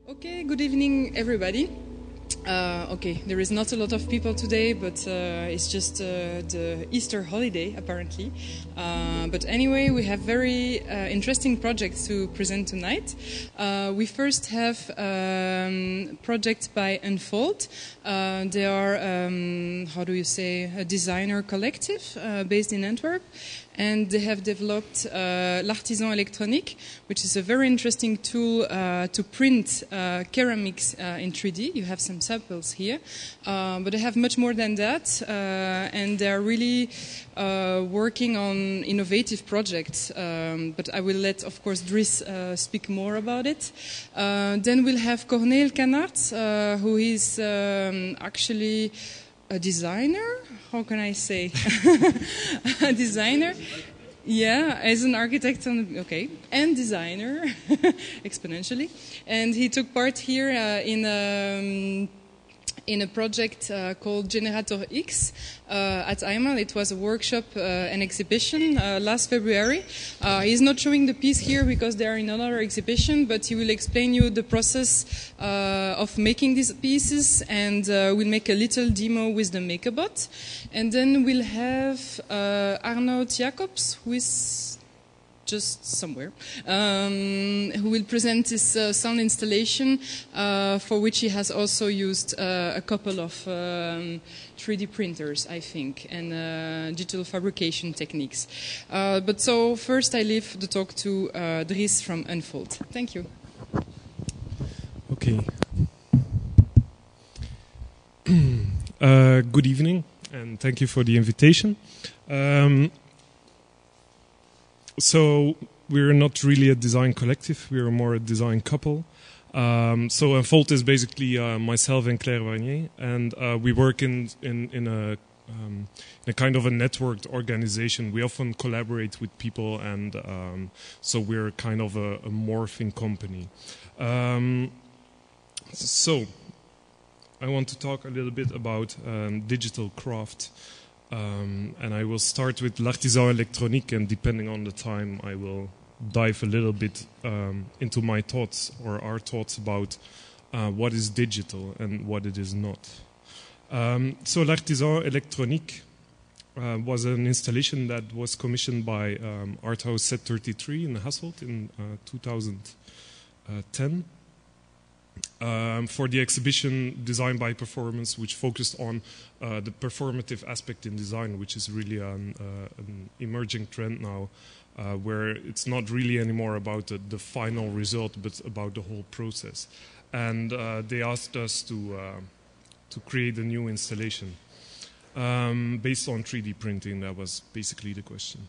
Okay, good evening, everybody. Okay, there is not a lot of people today, but it's just the Easter holiday, apparently. But anyway, we have very interesting projects to present tonight. We first have projects by Unfold. They are, how do you say, a designer collective based in Antwerp. And they have developed l'Artisan Électronique, which is a very interesting tool to print ceramics in 3D. You have some samples here, but they have much more than that, and they are really working on innovative projects. But I will let, of course, Dries speak more about it. Then we'll have Corneel Cannaerts, who is actually a designer. How can I say? A designer. Yeah, as an architect, and designer, exponentially. And he took part here in a project called Generator X at iMAL. It was a workshop, an exhibition last February. He's not showing the piece here because they are in another exhibition, but he will explain you the process of making these pieces, and we'll make a little demo with the MakerBot. And then we'll have Aernoudt Jacobs, who is just somewhere, who will present this sound installation, for which he has also used a couple of 3D printers, I think, and digital fabrication techniques. But so first I leave the talk to Dries from Unfold. Thank you. Okay. Good evening, and thank you for the invitation. So we're not really a design collective, we're more a design couple. So Unfold is basically myself and Claire Varnier, and we work in a kind of a networked organization. We often collaborate with people, and so we're kind of a morphing company. So I want to talk a little bit about digital craft. And I will start with l'Artisan Électronique, and depending on the time, I will dive a little bit into my thoughts or our thoughts about what is digital and what it is not. So l'Artisan Électronique was an installation that was commissioned by Art House Z33 in Hasselt in 2010. For the exhibition Design by Performance, which focused on the performative aspect in design, which is really an emerging trend now, where it's not really anymore about the final result, but about the whole process. And they asked us to create a new installation based on 3D printing. That was basically the question.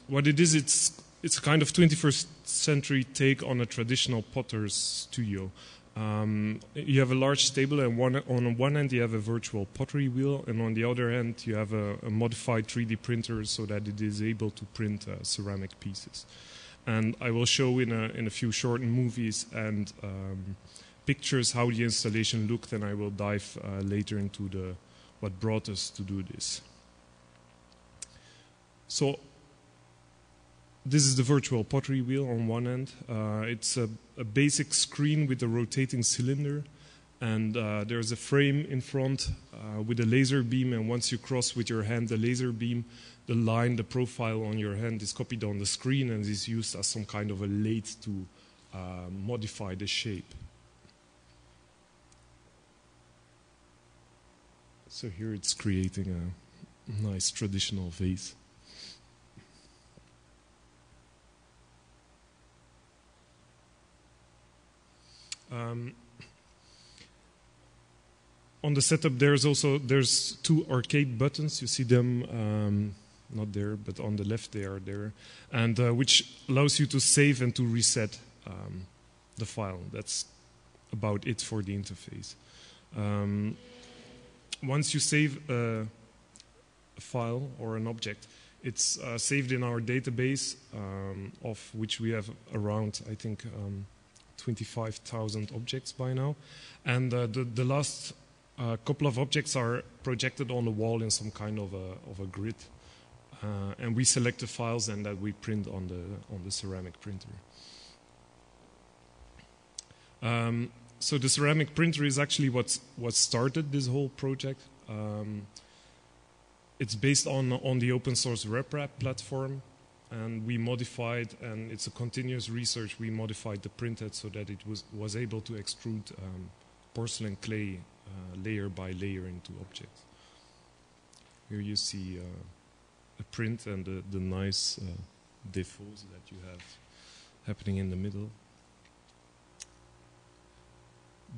What it is, it's a kind of 21st century take on a traditional potter's studio. You have a large table, and on one end you have a virtual pottery wheel, and on the other end you have a modified 3D printer so that it is able to print ceramic pieces. And I will show in a few short movies and pictures how the installation looked, and I will dive later into what brought us to do this. So this is the virtual pottery wheel on one end. It's a basic screen with a rotating cylinder, and there's a frame in front with a laser beam, and once you cross with your hand the laser beam, the line, the profile on your hand is copied on the screen and is used as some kind of a lathe to modify the shape. So here it's creating a nice traditional vase. On the setup, there's two arcade buttons. You see them not there, but on the left they are there, and which allows you to save and to reset the file. That's about it for the interface. Once you save a file or an object, it's saved in our database, of which we have around, I think, 25,000 objects by now, and the last couple of objects are projected on the wall in some kind of a grid, and we select the files and that we print on the ceramic printer. So the ceramic printer is actually what started this whole project. It's based on the open source RepRap platform, and we modified, and it's a continuous research, we modified the printhead so that it was able to extrude porcelain clay layer by layer into objects. Here you see a print and the nice défauts that you have happening in the middle.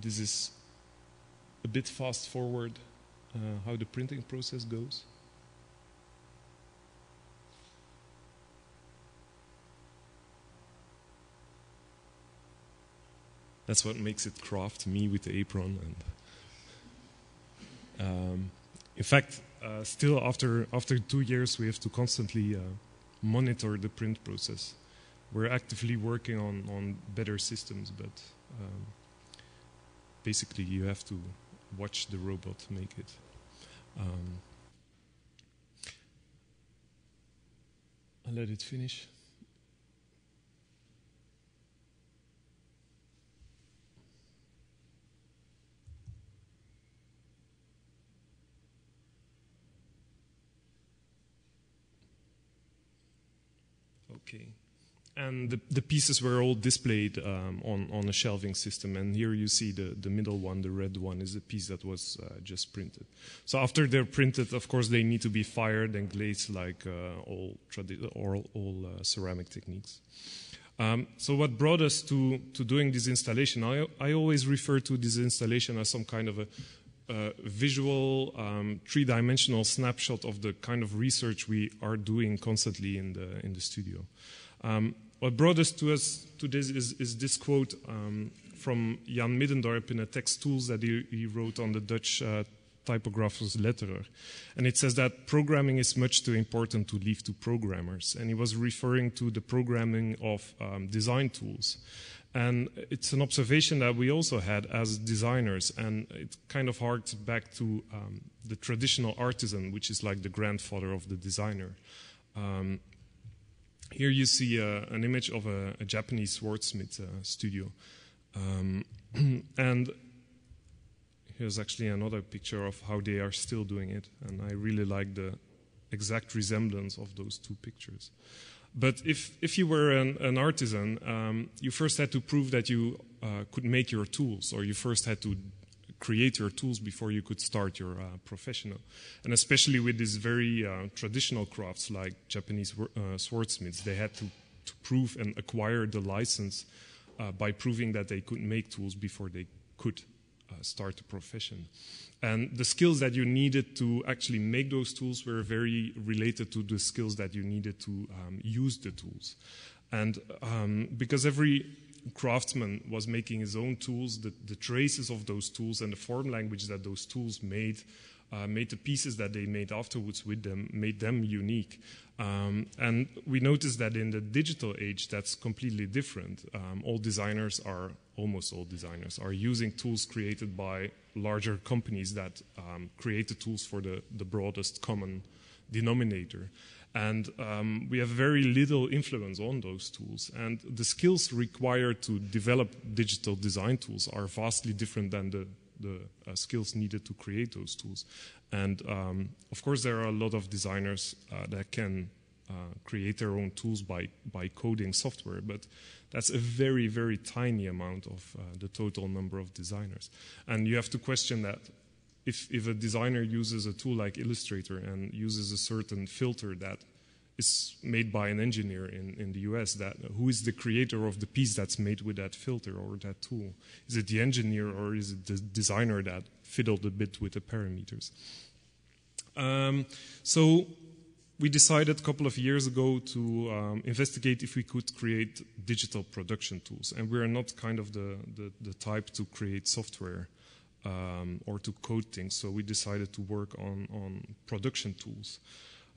This is a bit fast forward how the printing process goes. That's what makes it craft, me with the apron. And in fact, still after 2 years, we have to constantly monitor the print process. We're actively working on better systems, but basically you have to watch the robot make it. I'll let it finish. Okay, and the pieces were all displayed on a shelving system, and here you see the middle one, the red one, is a piece that was just printed. So after they're printed, of course, they need to be fired and glazed like all ceramic techniques. So what brought us to doing this installation, I always refer to this installation as some kind of a visual, three-dimensional snapshot of the kind of research we are doing constantly in the studio. What brought us to this is this quote from Jan Middendorp in a text tools that he wrote on the Dutch typographer's letterer. And it says that programming is much too important to leave to programmers. And he was referring to the programming of design tools. And it's an observation that we also had as designers, and it kind of harks back to the traditional artisan, which is like the grandfather of the designer. Here you see an image of a Japanese swordsmith studio. And here's actually another picture of how they are still doing it, and I really like the exact resemblance of those two pictures. But if you were an artisan, you first had to prove that you could make your tools, or you first had to create your tools before you could start your professional. And especially with these very traditional crafts like Japanese swordsmiths, they had to prove and acquire the license by proving that they could make tools before they could start a profession. And the skills that you needed to actually make those tools were very related to the skills that you needed to use the tools. And because every craftsman was making his own tools, the traces of those tools and the form language that those tools made the pieces that they made afterwards with them, made them unique. And we noticed that in the digital age, that's completely different. Almost all designers are using tools created by larger companies that create the tools for the broadest common denominator. And we have very little influence on those tools. And the skills required to develop digital design tools are vastly different than the skills needed to create those tools. And of course, there are a lot of designers that can create their own tools by coding software, but that's a very, very tiny amount of the total number of designers. And you have to question that if a designer uses a tool like Illustrator and uses a certain filter that is made by an engineer in the US, who is the creator of the piece that's made with that filter or that tool? Is it the engineer, or is it the designer that fiddled a bit with the parameters? So we decided a couple of years ago to investigate if we could create digital production tools. And we're not kind of the type to create software or to code things, so we decided to work on production tools.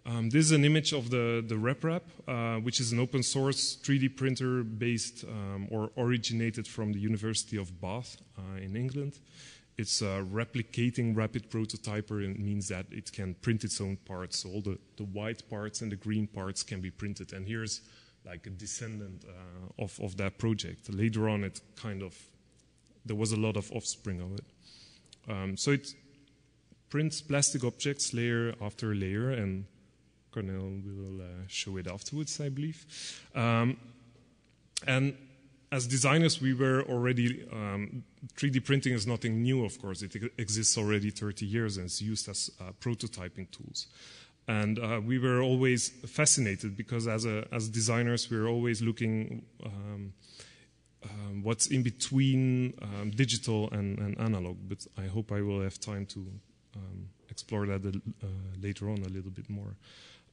This is an image of the RepRap, which is an open source 3D printer based or originated from the University of Bath in England. It's a replicating rapid prototyper, and it means that it can print its own parts. So all the white parts and the green parts can be printed. And here's like a descendant of that project. Later on, it kind of there was a lot of offspring of it. So it prints plastic objects layer after layer, and Corneel will show it afterwards, I believe. And as designers, we were already, 3D printing is nothing new, of course. It exists already 30 years and it's used as prototyping tools. And we were always fascinated because as designers, we were always looking what's in between digital and analog. But I hope I will have time to explore that later on a little bit more.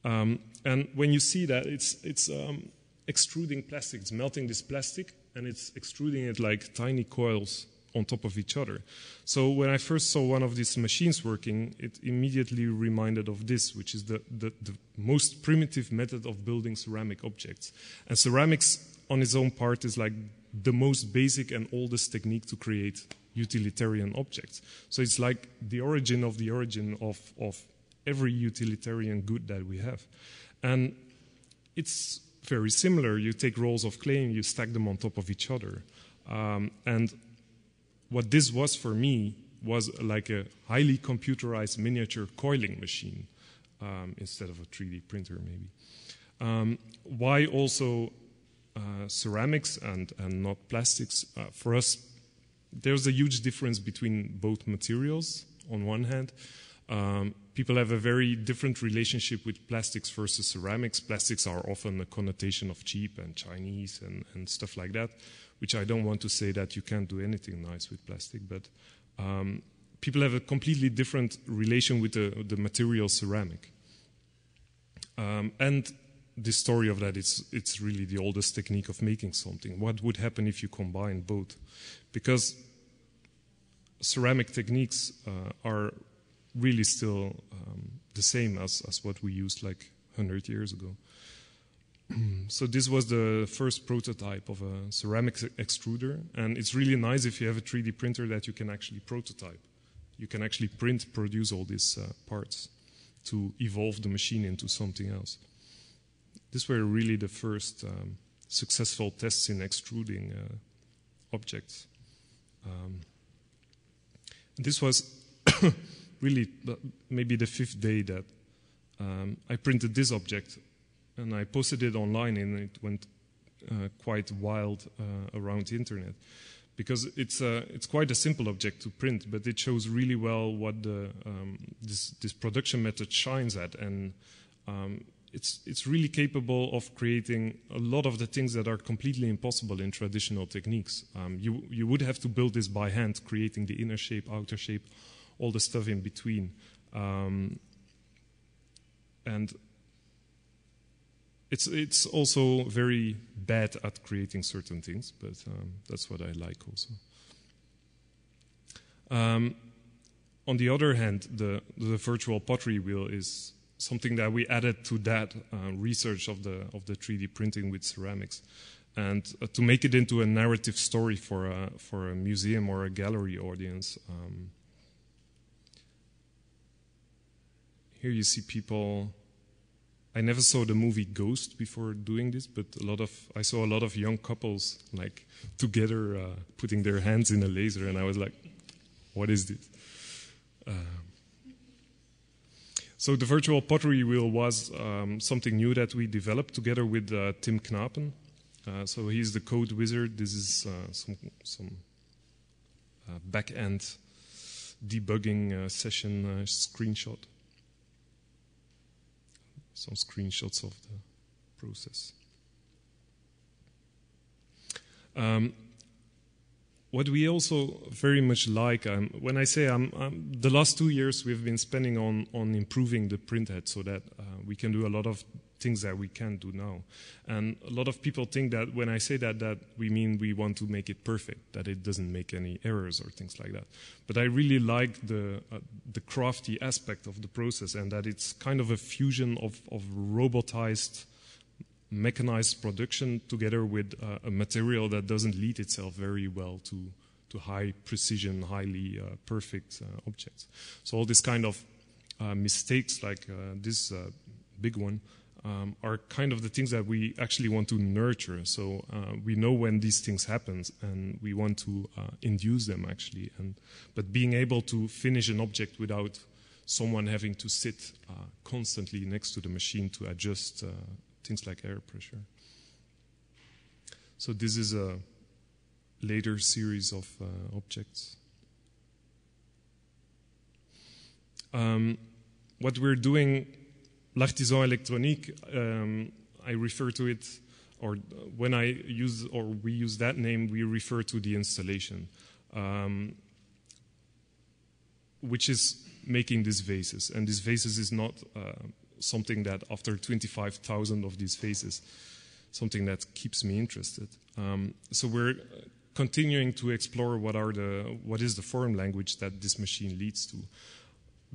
And when you see that, it's extruding plastic. It's melting this plastic and it's extruding it like tiny coils on top of each other. So when I first saw one of these machines working, it immediately reminded of this, which is the most primitive method of building ceramic objects. And ceramics on its own part is like the most basic and oldest technique to create utilitarian objects. So it's like the origin of every utilitarian good that we have. And it's very similar. You take rolls of clay and you stack them on top of each other. And what this was for me was like a highly computerized miniature coiling machine instead of a 3D printer maybe. Why also ceramics and not plastics? For us, there's a huge difference between both materials on one hand. People have a very different relationship with plastics versus ceramics. Plastics are often a connotation of cheap and Chinese and stuff like that, which I don't want to say that you can't do anything nice with plastic, but people have a completely different relation with the material ceramic. And the story of that, it's really the oldest technique of making something. What would happen if you combine both? Because ceramic techniques are really still the same as what we used like 100 years ago. So this was the first prototype of a ceramic extruder, and it's really nice if you have a 3D printer that you can actually prototype. You can actually produce all these parts to evolve the machine into something else. These were really the first successful tests in extruding objects. This was really maybe the 5th day that I printed this object, and I posted it online, and it went quite wild around the internet, because it's quite a simple object to print, but it shows really well what this production method shines at, and it's really capable of creating a lot of the things that are completely impossible in traditional techniques. You would have to build this by hand, creating the inner shape, outer shape, all the stuff in between. And it's also very bad at creating certain things, but that's what I like also. On the other hand, the virtual pottery wheel is something that we added to that research of the 3D printing with ceramics, and to make it into a narrative story for a museum or a gallery audience. Here you see people. I never saw the movie Ghost before doing this, but I saw a lot of young couples like together putting their hands in a laser, and I was like, "What is this?" So the virtual pottery wheel was something new that we developed together with Tim Knapen. So he's the code wizard. This is some back-end debugging session screenshot. Some screenshots of the process. What we also very much like, when I say the last 2 years we've been spending on improving the printhead so that we can do a lot of things that we can't do now. And a lot of people think that when I say that we mean we want to make it perfect, that it doesn't make any errors or things like that. But I really like the crafty aspect of the process, and that it's kind of a fusion of robotized, mechanized production together with a material that doesn't lead itself very well to high precision, highly perfect objects. So all this kind of mistakes, like this big one, are kind of the things that we actually want to nurture. So we know when these things happen, and we want to induce them actually. But being able to finish an object without someone having to sit constantly next to the machine to adjust things like air pressure. So this is a later series of objects. What we're doing, l'artisan électronique, I refer to it, or when I use, or we use that name, we refer to the installation, which is making these vases. And these vases is not something that after 25,000 of these vases, something that keeps me interested. So we're continuing to explore what is the form language that this machine leads to.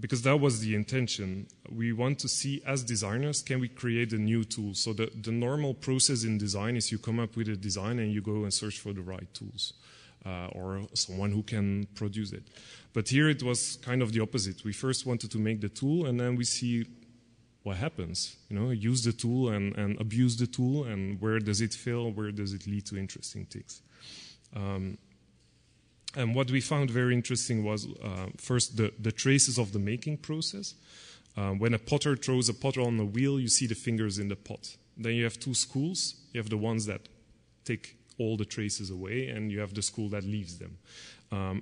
Because that was the intention. We want to see, as designers, can we create a new tool? So the normal process in design is you come up with a design and you go and search for the right tools or someone who can produce it. But here it was kind of the opposite. We first wanted to make the tool, and then we see what happens. You know, use the tool and abuse the tool, and where does it fail? Where does it lead to interesting things? And what we found very interesting was first the traces of the making process. When a potter throws a potter on the wheel, you see the fingers in the pot. Then you have two schools. You have the ones that take all the traces away, and you have the school that leaves them.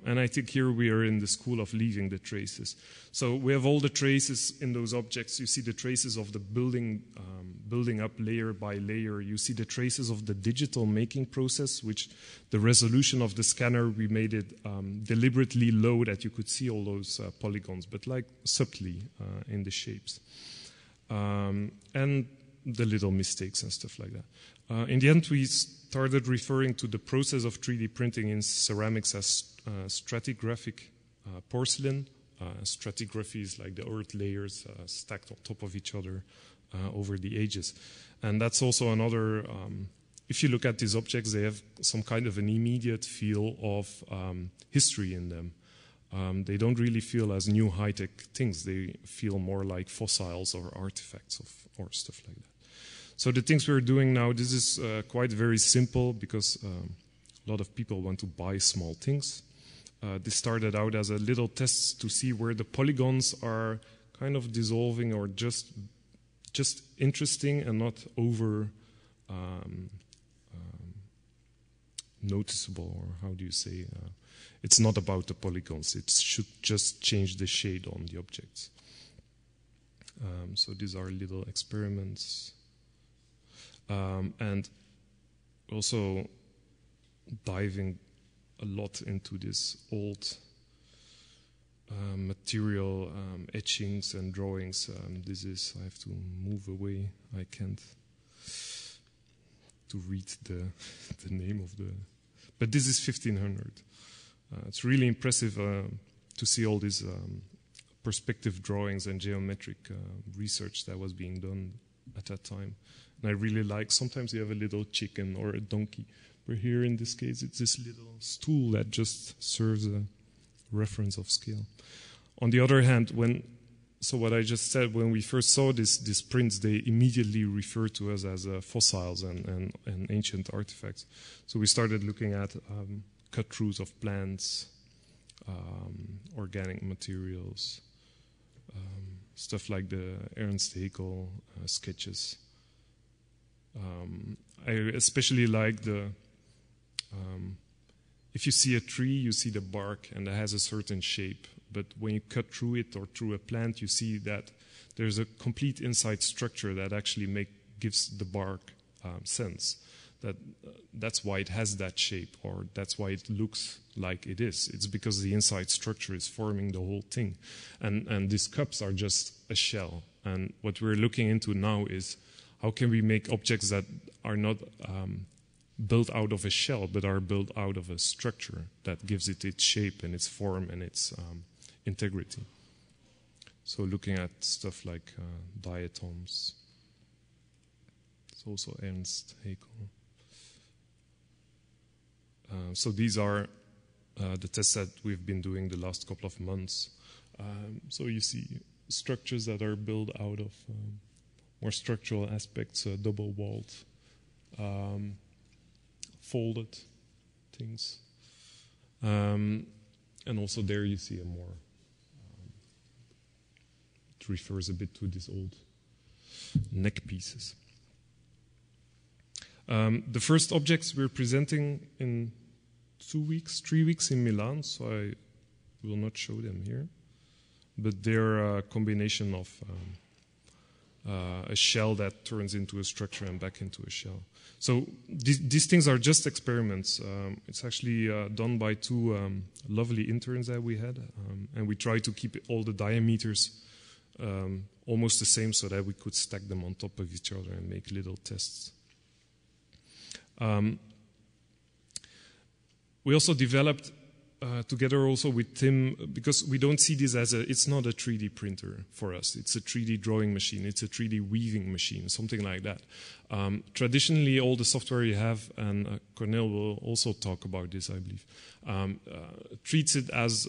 And I think here we are in the school of leaving the traces. So we have all the traces in those objects. You see the traces of the building up layer by layer. You see the traces of the digital making process, which the resolution of the scanner, we made it deliberately low that you could see all those polygons, but like subtly in the shapes. And the little mistakes and stuff like that. In the end, we started referring to the process of 3D printing in ceramics as stratigraphic porcelain. Stratigraphy is like the earth layers stacked on top of each other over the ages. And that's also another, if you look at these objects, they have some kind of an immediate feel of history in them. They don't really feel as new high-tech things. They feel more like fossils or artifacts or stuff like that. So the things we're doing now, this is quite very simple because a lot of people want to buy small things. This started out as a little test to see where the polygons are kind of dissolving or just interesting and not over noticeable, or how do you say? It's not about the polygons. It should just change the shade on the objects. So these are little experiments. And also diving a lot into this old material etchings and drawings. I have to move away. I can't to read the name of the... But this is 1500. It's really impressive to see all these perspective drawings and geometric research that was being done at that time. And I really like, sometimes you have a little chicken or a donkey, but here in this case it's this little stool that just serves a reference of scale. On the other hand, so what I just said, when we first saw these prints, they immediately referred to us as fossils and ancient artifacts. So we started looking at cut-throughs of plants, organic materials, stuff like the Ernst Haeckel sketches. I especially like if you see a tree, you see the bark and it has a certain shape. But when you cut through it or through a plant, you see that there's a complete inside structure that actually gives the bark sense. That's why it has that shape, or that's why it looks like it is. It's because the inside structure is forming the whole thing. And these cups are just a shell. And what we're looking into now is how can we make objects that are not built out of a shell, but are built out of a structure that gives it its shape and its form and its integrity. So looking at stuff like diatoms. It's also Ernst Haeckel. So these are the tests that we've been doing the last couple of months. So you see structures that are built out of more structural aspects, double-walled, folded things. And also there you see a more, it refers a bit to these old neck pieces. The first objects we're presenting in 3 weeks in Milan, so I will not show them here. But they're a combination of a shell that turns into a structure and back into a shell. So these things are just experiments. It's actually done by two lovely interns that we had, and we try to keep all the diameters almost the same so that we could stack them on top of each other and make little tests. We also developed together also with Tim, because we don't see this as it's not a 3D printer for us. It's a 3D drawing machine. It's a 3D weaving machine, something like that. Traditionally, all the software you have, and Corneel will also talk about this, I believe, treats it as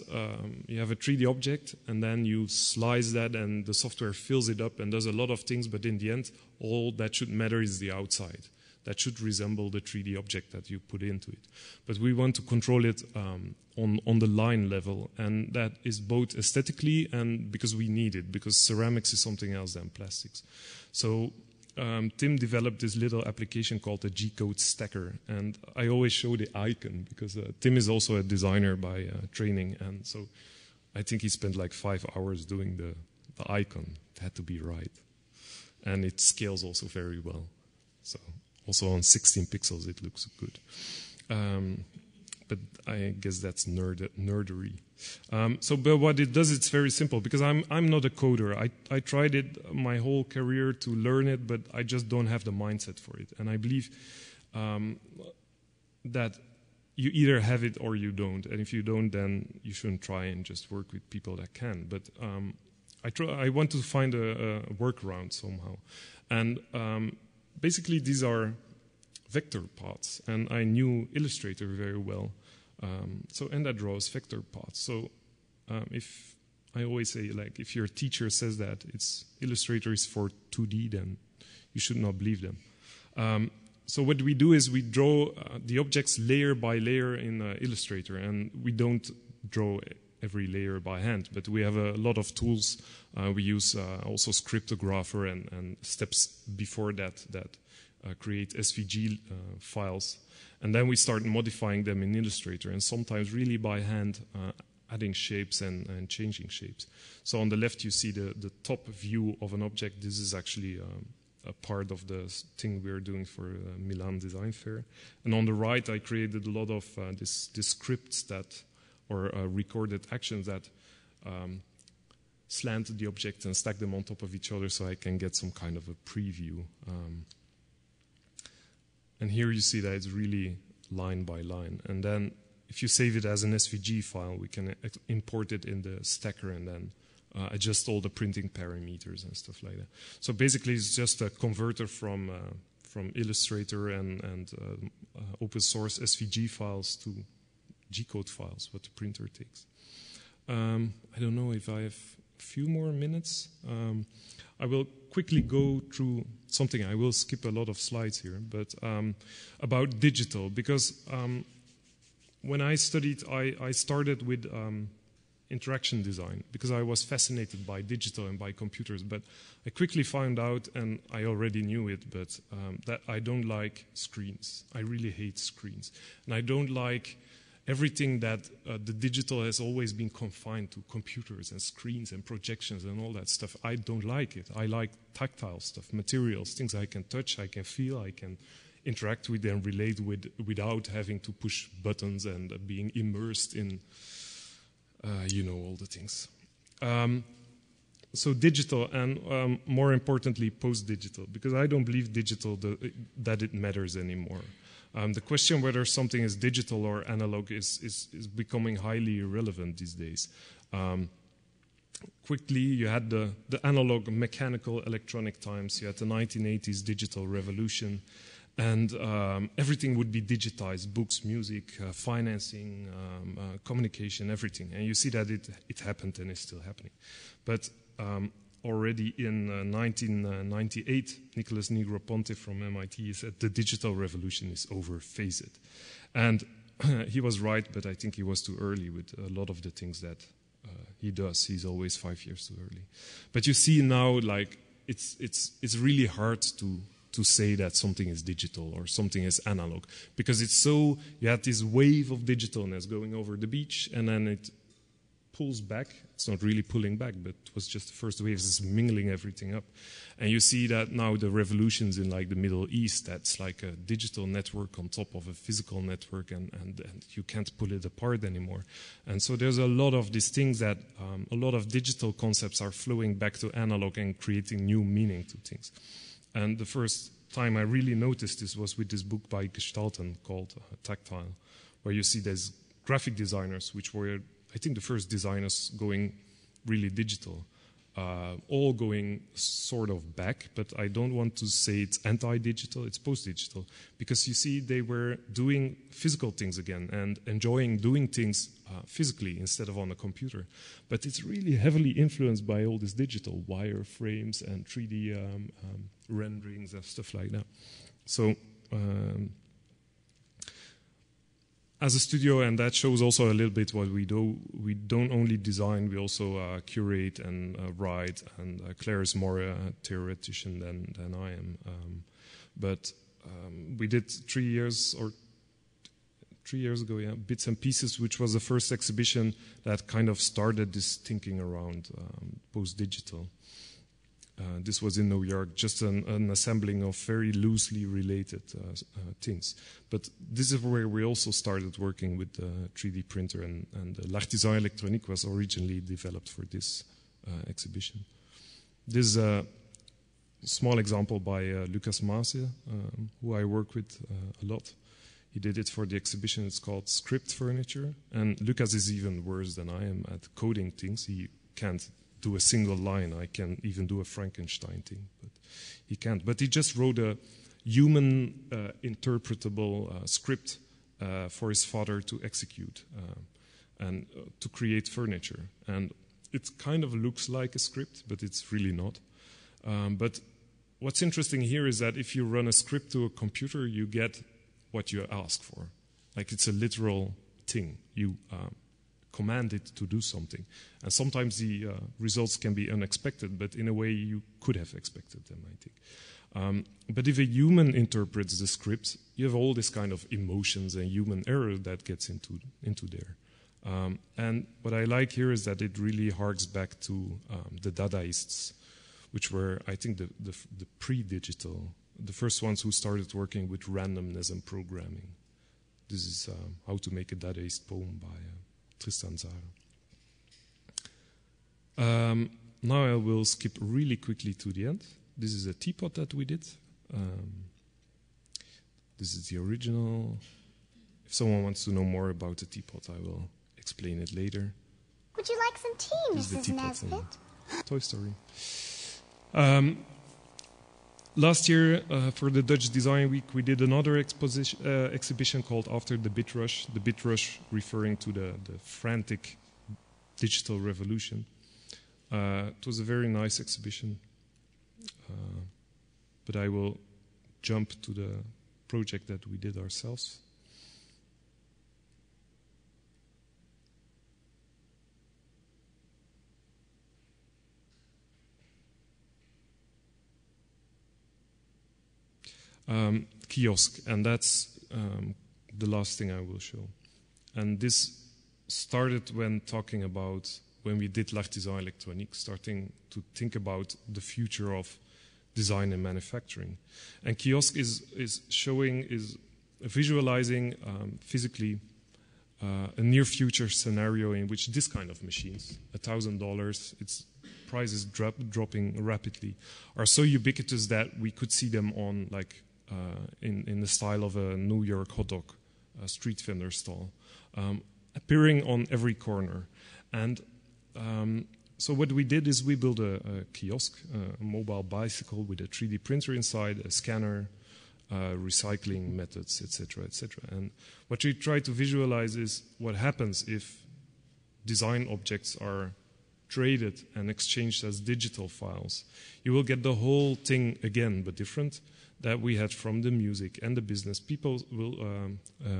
you have a 3D object, and then you slice that, and the software fills it up and does a lot of things, but in the end, all that should matter is the outside. That should resemble the 3D object that you put into it. But we want to control it on the line level, and that is both aesthetically and because we need it, because ceramics is something else than plastics. So Tim developed this little application called the G-code stacker, and I always show the icon because Tim is also a designer by training, and so I think he spent like 5 hours doing the icon. It had to be right. And it scales also very well. So also on 16 pixels, it looks good. But I guess that's nerdery. But what it does, it's very simple, because I'm not a coder. I tried it my whole career to learn it, but I just don't have the mindset for it. And I believe that you either have it or you don't. And if you don't, then you shouldn't try and just work with people that can. But I want to find a workaround somehow. And basically, these are vector paths, and I knew Illustrator very well. And that draws vector paths. So if I always say, like, if your teacher says that Illustrator is for 2D, then you should not believe them. So what we do is we draw the objects layer by layer in Illustrator, and we don't draw every layer by hand, but we have a lot of tools. We use also scriptographer and steps before that create SVG files. And then we start modifying them in Illustrator, and sometimes really by hand, adding shapes and changing shapes. So on the left you see the top view of an object. This is actually a part of the thing we're doing for Milan Design Fair. And on the right I created a lot of these scripts that, or recorded actions that slant the objects and stack them on top of each other so I can get some kind of a preview. And here you see that it's really line by line. And then if you save it as an SVG file, we can import it in the stacker and then adjust all the printing parameters and stuff like that. So basically it's just a converter from Illustrator and open source SVG files to G-code files, what the printer takes. I don't know if I have a few more minutes. I will quickly go through something. I will skip a lot of slides here, but about digital, because when I studied, I started with interaction design because I was fascinated by digital and by computers, but I quickly found out, and I already knew it, but that I don't like screens. I really hate screens. And I don't like everything that the digital has always been confined to, computers and screens and projections and all that stuff. I don't like it. I like tactile stuff, materials, things I can touch, I can feel, I can interact with and relate with without having to push buttons and being immersed in, all the things. So digital and more importantly, post-digital, because I don't believe digital that it matters anymore. The question whether something is digital or analog is becoming highly irrelevant these days. Quickly, you had the analog, mechanical, electronic times. You had the 1980s digital revolution, and everything would be digitized: books, music, financing, communication, everything. And you see that it happened and is still happening. But already in 1998, Nicholas Negroponte from MIT said the digital revolution is over, face it. And he was right, but I think he was too early with a lot of the things that he does. He's always 5 years too early. But you see now, like, it's really hard to say that something is digital or something is analog, because it's so, you had this wave of digitalness going over the beach, and then it pulls back. It's not really pulling back, but it was just the first wave, it's mingling everything up. And you see that now the revolutions in like the Middle East, that's like a digital network on top of a physical network, and you can't pull it apart anymore. And so there's a lot of these things that, a lot of digital concepts are flowing back to analog and creating new meaning to things. And the first time I really noticed this was with this book by Gestalten called Tactile, where you see there's graphic designers, which were, I think, the first designers going really digital, all going sort of back, but I don't want to say it's anti-digital, it's post-digital, because you see they were doing physical things again and enjoying doing things physically instead of on a computer. But it's really heavily influenced by all this digital wireframes and 3D renderings and stuff like that. So as a studio, and that shows also a little bit what we do, we don't only design, we also curate and write, and Claire is more a theoretician than I am. But we did 3 years ago, yeah, Bits and Pieces, which was the first exhibition that kind of started this thinking around post-digital. This was in New York, just an assembling of very loosely related things. But this is where we also started working with the 3D printer, and L'Artisan Électronique was originally developed for this exhibition. This is a small example by Lucas Maasje, who I work with a lot. He did it for the exhibition. It's called Script Furniture. And Lucas is even worse than I am at coding things. He can't do a single line. I can even do a Frankenstein thing, but he can't. But he just wrote a human interpretable script for his father to execute and to create furniture. And it kind of looks like a script, but it's really not. But what's interesting here is that if you run a script to a computer, you get what you ask for. Like, it's a literal thing. You command it to do something. And sometimes the results can be unexpected, but in a way you could have expected them, I think. But if a human interprets the script, you have all this kind of emotions and human error that gets into there. And what I like here is that it really harks back to the Dadaists, which were, I think, the pre-digital, the first ones who started working with randomness and programming. This is How to Make a Dadaist Poem by Tristan Tzara. Now I will skip really quickly to the end. This is a teapot that we did. This is the original. If someone wants to know more about the teapot, I will explain it later. Would you like some tea, Mrs. Nesbitt? Toy Story. Last year, for the Dutch Design Week, we did another exhibition called After the Bit Rush. The Bit Rush referring to the frantic digital revolution. It was a very nice exhibition. But I will jump to the project that we did ourselves. Kiosk, and that's the last thing I will show. And this started when talking about, when we did L'Artisan Électronique, starting to think about the future of design and manufacturing. And Kiosk is visualizing physically a near future scenario in which this kind of machines, $1,000, its prices dropping rapidly, are so ubiquitous that we could see them on, like, in the style of a New York hot dog street vendor stall, appearing on every corner. And so what we did is we built a kiosk, a mobile bicycle with a 3D printer inside, a scanner, recycling methods, etc., etc. And what we try to visualize is what happens if design objects are traded and exchanged as digital files, you will get the whole thing again, but different, that we had from the music and the business. People will,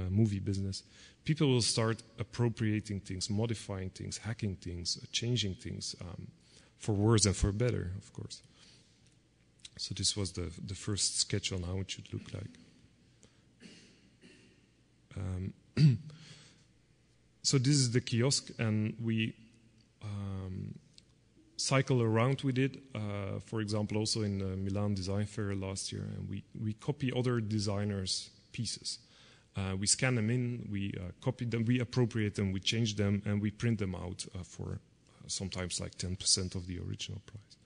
movie business, people will start appropriating things, modifying things, hacking things, changing things, for worse and for better, of course. So this was the first sketch on how it should look like. So this is the kiosk, and we cycle around with it, for example, also in the Milan Design Fair last year, and we copy other designers' pieces. We scan them in, we copy them, we appropriate them, we change them, and we print them out for sometimes like 10% of the original price.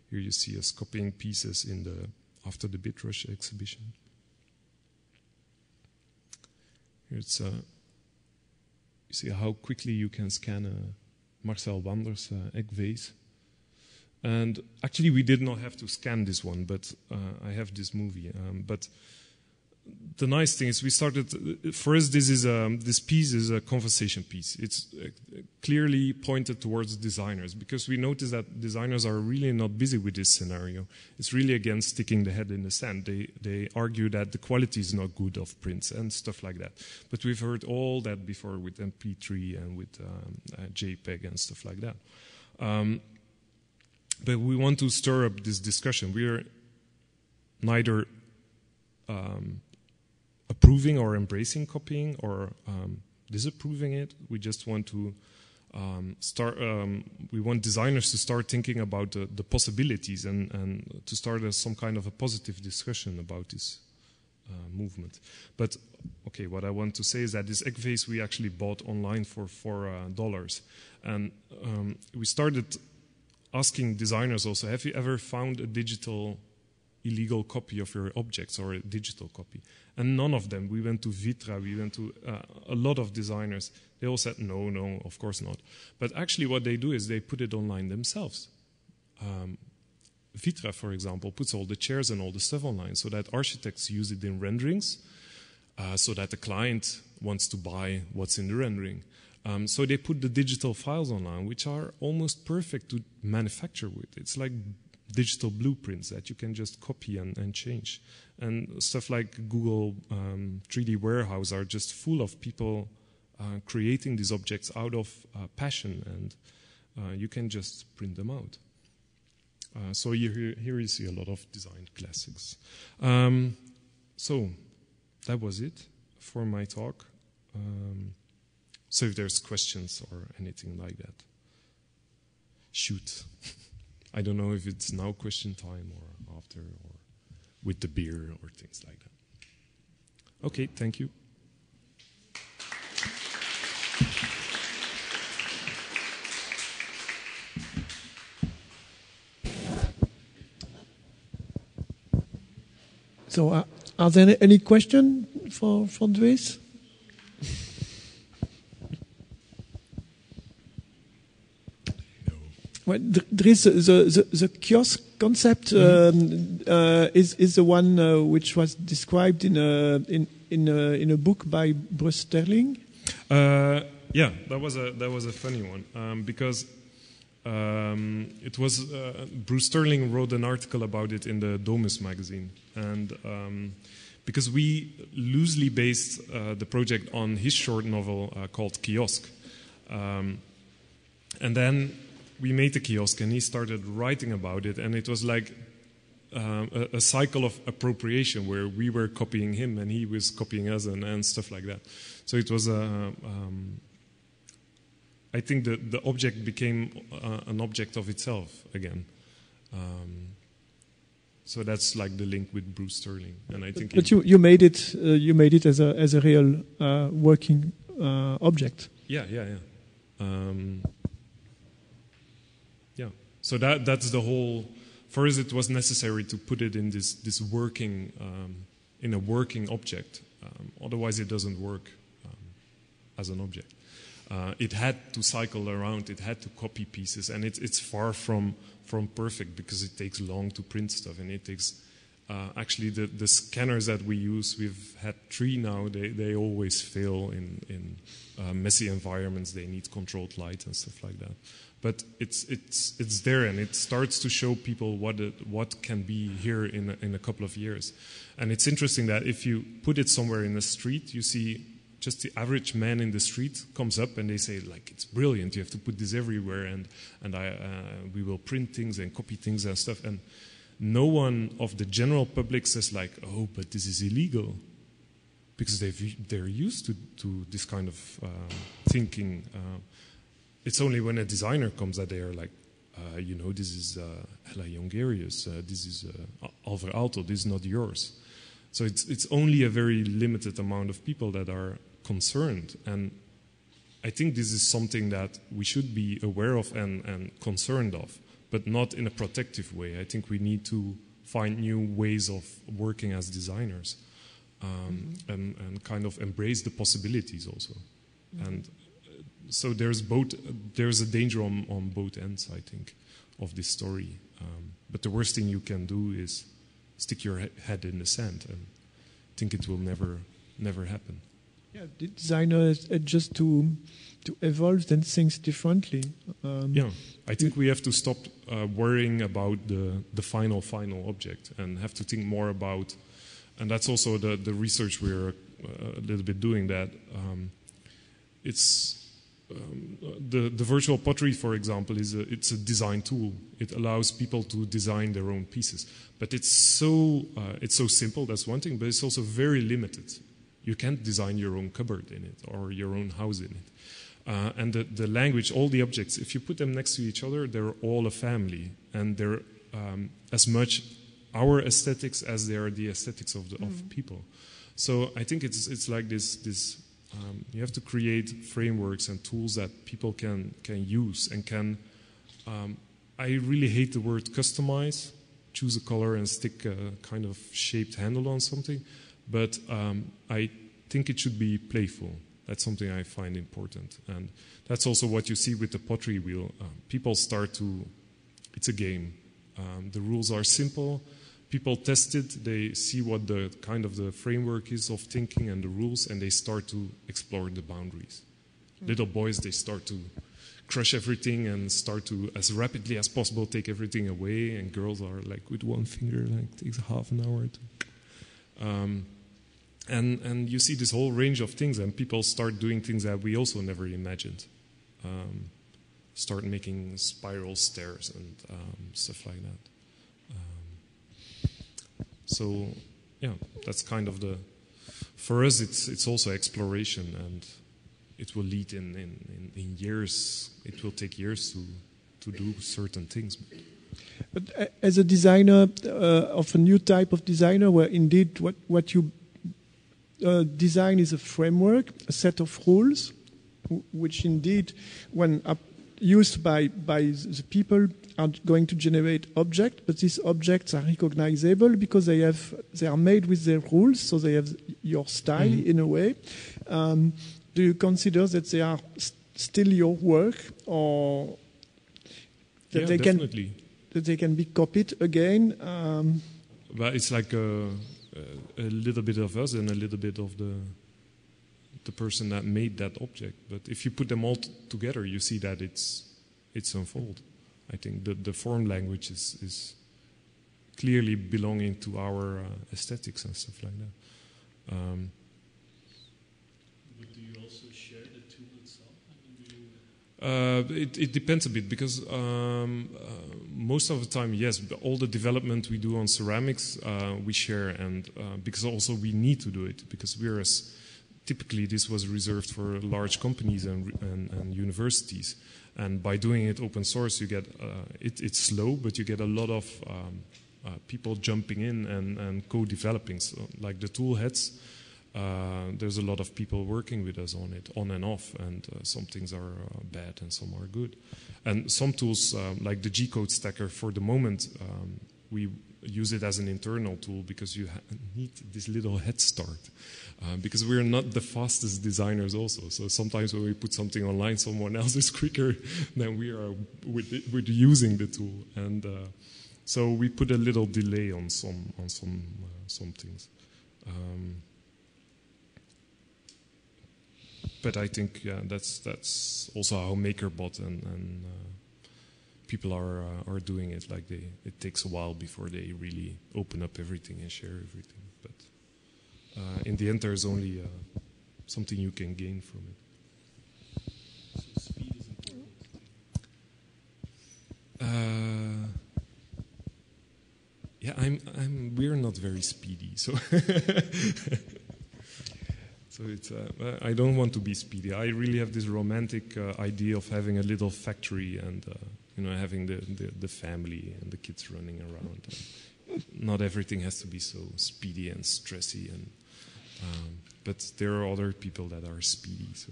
Here you see us copying pieces after the BitRush exhibition. Here it's you see how quickly you can scan a Marcel Wanders egg vase. And actually we did not have to scan this one, but I have this movie. But the nice thing is we started, for us this piece is a conversation piece. It's clearly pointed towards designers, because we noticed that designers are really not busy with this scenario. It's really again sticking the head in the sand. They argue that the quality is not good of prints and stuff like that. But we've heard all that before with MP3 and with JPEG and stuff like that. But we want to stir up this discussion. We are neither approving or embracing copying or disapproving it. We just want to we want designers to start thinking about the possibilities and to start some kind of a positive discussion about this movement. But okay, what I want to say is that this egg vase we actually bought online for $4, and we started asking designers also, have you ever found a digital illegal copy of your objects or a digital copy? And none of them. We went to Vitra, we went to a lot of designers. They all said, no, of course not. But actually what they do is they put it online themselves. Vitra, for example, puts all the chairs and all the stuff online so that architects use it in renderings, so that the client wants to buy what's in the rendering. So they put the digital files online, which are almost perfect to manufacture with. It's like digital blueprints that you can just copy and change. And stuff like Google 3D Warehouse are just full of people creating these objects out of passion, and you can just print them out. So here you see a lot of design classics. So that was it for my talk. So if there's questions or anything like that, shoot. I don't know if it's now question time or after or with the beer or things like that. Okay, thank you. So are there any questions for Dries? Well, Dries, the kiosk concept is the one which was described in a book by Bruce Sterling. Yeah, that was a funny one because it was Bruce Sterling wrote an article about it in the Domus magazine, and because we loosely based the project on his short novel called Kiosk, and then we made the kiosk and he started writing about it, and it was like a cycle of appropriation where we were copying him and he was copying us and stuff like that. So it was I think the object became an object of itself again. So that's like the link with Bruce Sterling, and I think. But you made it as a real working object. Yeah. So that's the whole. For us, it was necessary to put it in this working in a working object. Otherwise, it doesn't work as an object. It had to cycle around. It had to copy pieces, and it's far from perfect because it takes long to print stuff, and it takes actually the scanners that we use, we've had 3 now, they always fail in messy environments. They need controlled light and stuff like that. But it's there, and it starts to show people what can be here in a couple of years. And it's interesting that if you put it somewhere in the street, you see just the average man in the street comes up and they say, like, it's brilliant, you have to put this everywhere, and we will print things and copy things and stuff. And no one of the general public says, like, oh, but this is illegal, because they're used to this kind of thinking. It's only when a designer comes that they are like, this is Hella Jongerius, this is Alvar Aalto, this is not yours. So it's only a very limited amount of people that are concerned. And I think this is something that we should be aware of and concerned of, but not in a protective way. I think we need to find new ways of working as designers, and kind of embrace the possibilities also. And so there's a danger on both ends, I think, of this story. But the worst thing you can do is stick your head in the sand and think it will never happen. Yeah, the designer is just to evolve and things differently. I think we have to stop worrying about the final object and have to think more about, and that's also the research we're a little bit doing, that it's the virtual pottery, for example, it's a design tool. It allows people to design their own pieces, but it's so simple. That's one thing, but it's also very limited. You can't design your own cupboard in it or your own house in it. And the language, all the objects, if you put them next to each other, they're all a family, and they're as much our aesthetics as they are the aesthetics of people. So I think it's like this. You have to create frameworks and tools that people can use and can. I really hate the word customize. Choose a color and stick a kind of shaped handle on something, but I think it should be playful. That's something I find important, and that's also what you see with the pottery wheel. People start to. It's a game. The rules are simple. People test it, they see what the kind of the framework is of thinking and the rules, and they start to explore the boundaries. Little boys, they start to crush everything and start to, as rapidly as possible, take everything away, and girls are like with one finger, like takes half an hour to... And you see this whole range of things, and people start doing things that we also never imagined. Start making spiral stairs and stuff like that. So, yeah, that's kind of for us, it's also exploration, and it will lead in years. It will take years to do certain things. But as a designer, of a new type of designer, where indeed what you design is a framework, a set of rules, which indeed, when used by the people, are going to generate objects, but these objects are recognizable because they are made with their rules, so they have your style in a way. Do you consider that they are still your work, or that they can be copied again? Well, it's like a little bit of us and a little bit of the person that made that object. But if you put them all together, you see that it's unfold. I think the form language is clearly belonging to our aesthetics and stuff like that. But do you also share the tool itself? It depends a bit, because most of the time, yes, all the development we do on ceramics we share, and because also we need to do it, because typically this was reserved for large companies and universities. And by doing it open source, you get it's slow, but you get a lot of people jumping in and co-developing. So, like the tool heads, there's a lot of people working with us on it, on and off, and some things are bad and some are good. And some tools, like the G-code stacker, for the moment, we use it as an internal tool because you need this little head start. Because we're not the fastest designers also. So sometimes when we put something online, someone else is quicker than we are with using the tool. And So we put a little delay on some things. But I think that's also how MakerBot and people are doing it. Like it takes a while before they really open up everything and share everything. But in the end, there's only something you can gain from it. So speed is important. Yeah, we're not very speedy, so so it's. I don't want to be speedy. I really have this romantic idea of having a little factory and having the family and the kids running around. Not everything has to be so speedy and stressy, and but there are other people that are speedy, so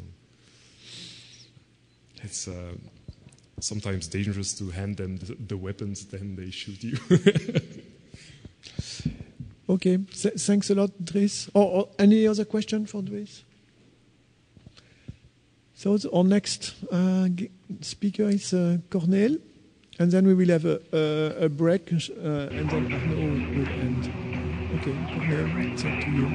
it's sometimes dangerous to hand them the weapons, then they shoot you. Okay, thanks a lot, Dries. Or any other question for Dries? So our next speaker is Corneel, and then we will have a break, and then Aernoudt will end. Okay, Corneel, it's up to you.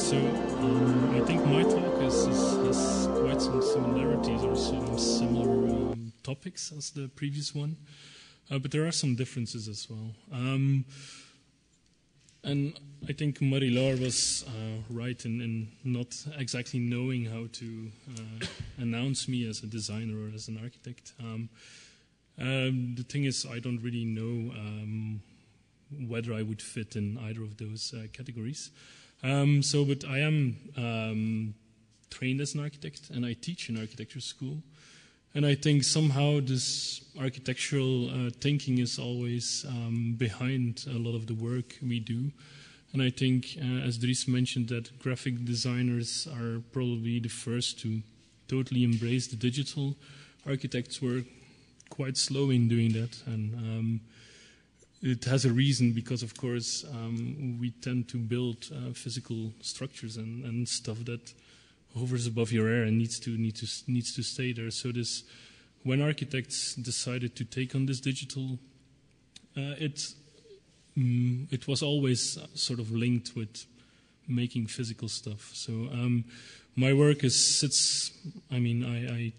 I think my talk has quite some similarities or some similar topics as the previous one, but there are some differences as well. And I think Marie-Laure was right in not exactly knowing how to announce me as a designer or as an architect. The thing is, I don't really know whether I would fit in either of those categories. But I am trained as an architect, and I teach in architecture school. And I think somehow this architectural thinking is always behind a lot of the work we do. And I think, as Dries mentioned, that graphic designers are probably the first to totally embrace the digital. Architects were quite slow in doing that, and it has a reason because, of course, we tend to build physical structures and stuff that hovers above your hair and needs to stay there. So when architects decided to take on this digital, it was always sort of linked with making physical stuff. So my work I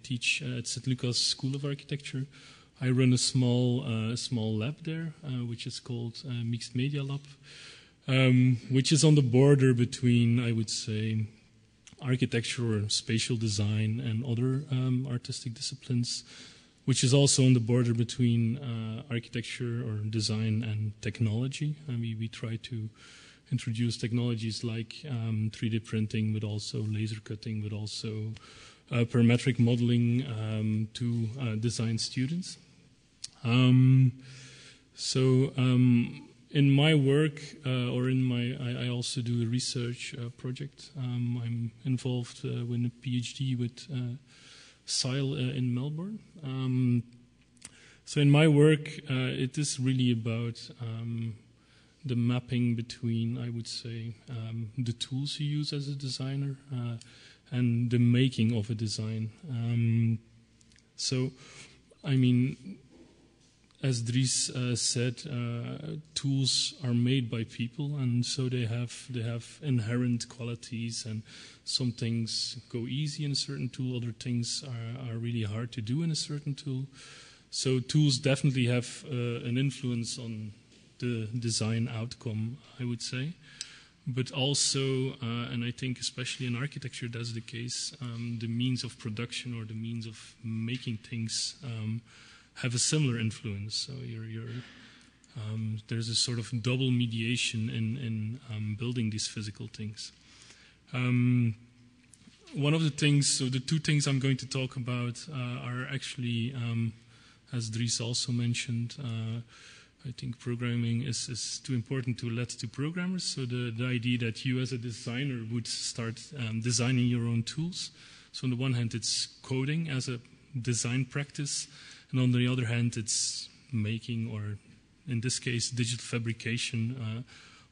teach at St. Lucas School of Architecture. I run a small lab there, which is called Mixed Media Lab, which is on the border between, I would say, architecture or spatial design and other artistic disciplines, which is also on the border between architecture or design and technology. We try to introduce technologies like 3D printing, but also laser cutting, but also parametric modeling to design students. In my work, I also do a research project. I'm involved with a PhD with SILE in Melbourne. So in my work, it is really about the mapping between, I would say, the tools you use as a designer and the making of a design. As Dries said, tools are made by people, and so they have inherent qualities, and some things go easy in a certain tool, other things are really hard to do in a certain tool. So tools definitely have an influence on the design outcome, I would say. but also, and I think especially in architecture that's the case, the means of production or the means of making things have a similar influence. So there's a sort of double mediation in building these physical things. One of the things, so the two things I'm going to talk about are actually, as Dries also mentioned, I think programming is too important to let to programmers. So the idea that you as a designer would start designing your own tools. So on the one hand, it's coding as a design practice, and on the other hand, it's making, or in this case, digital fabrication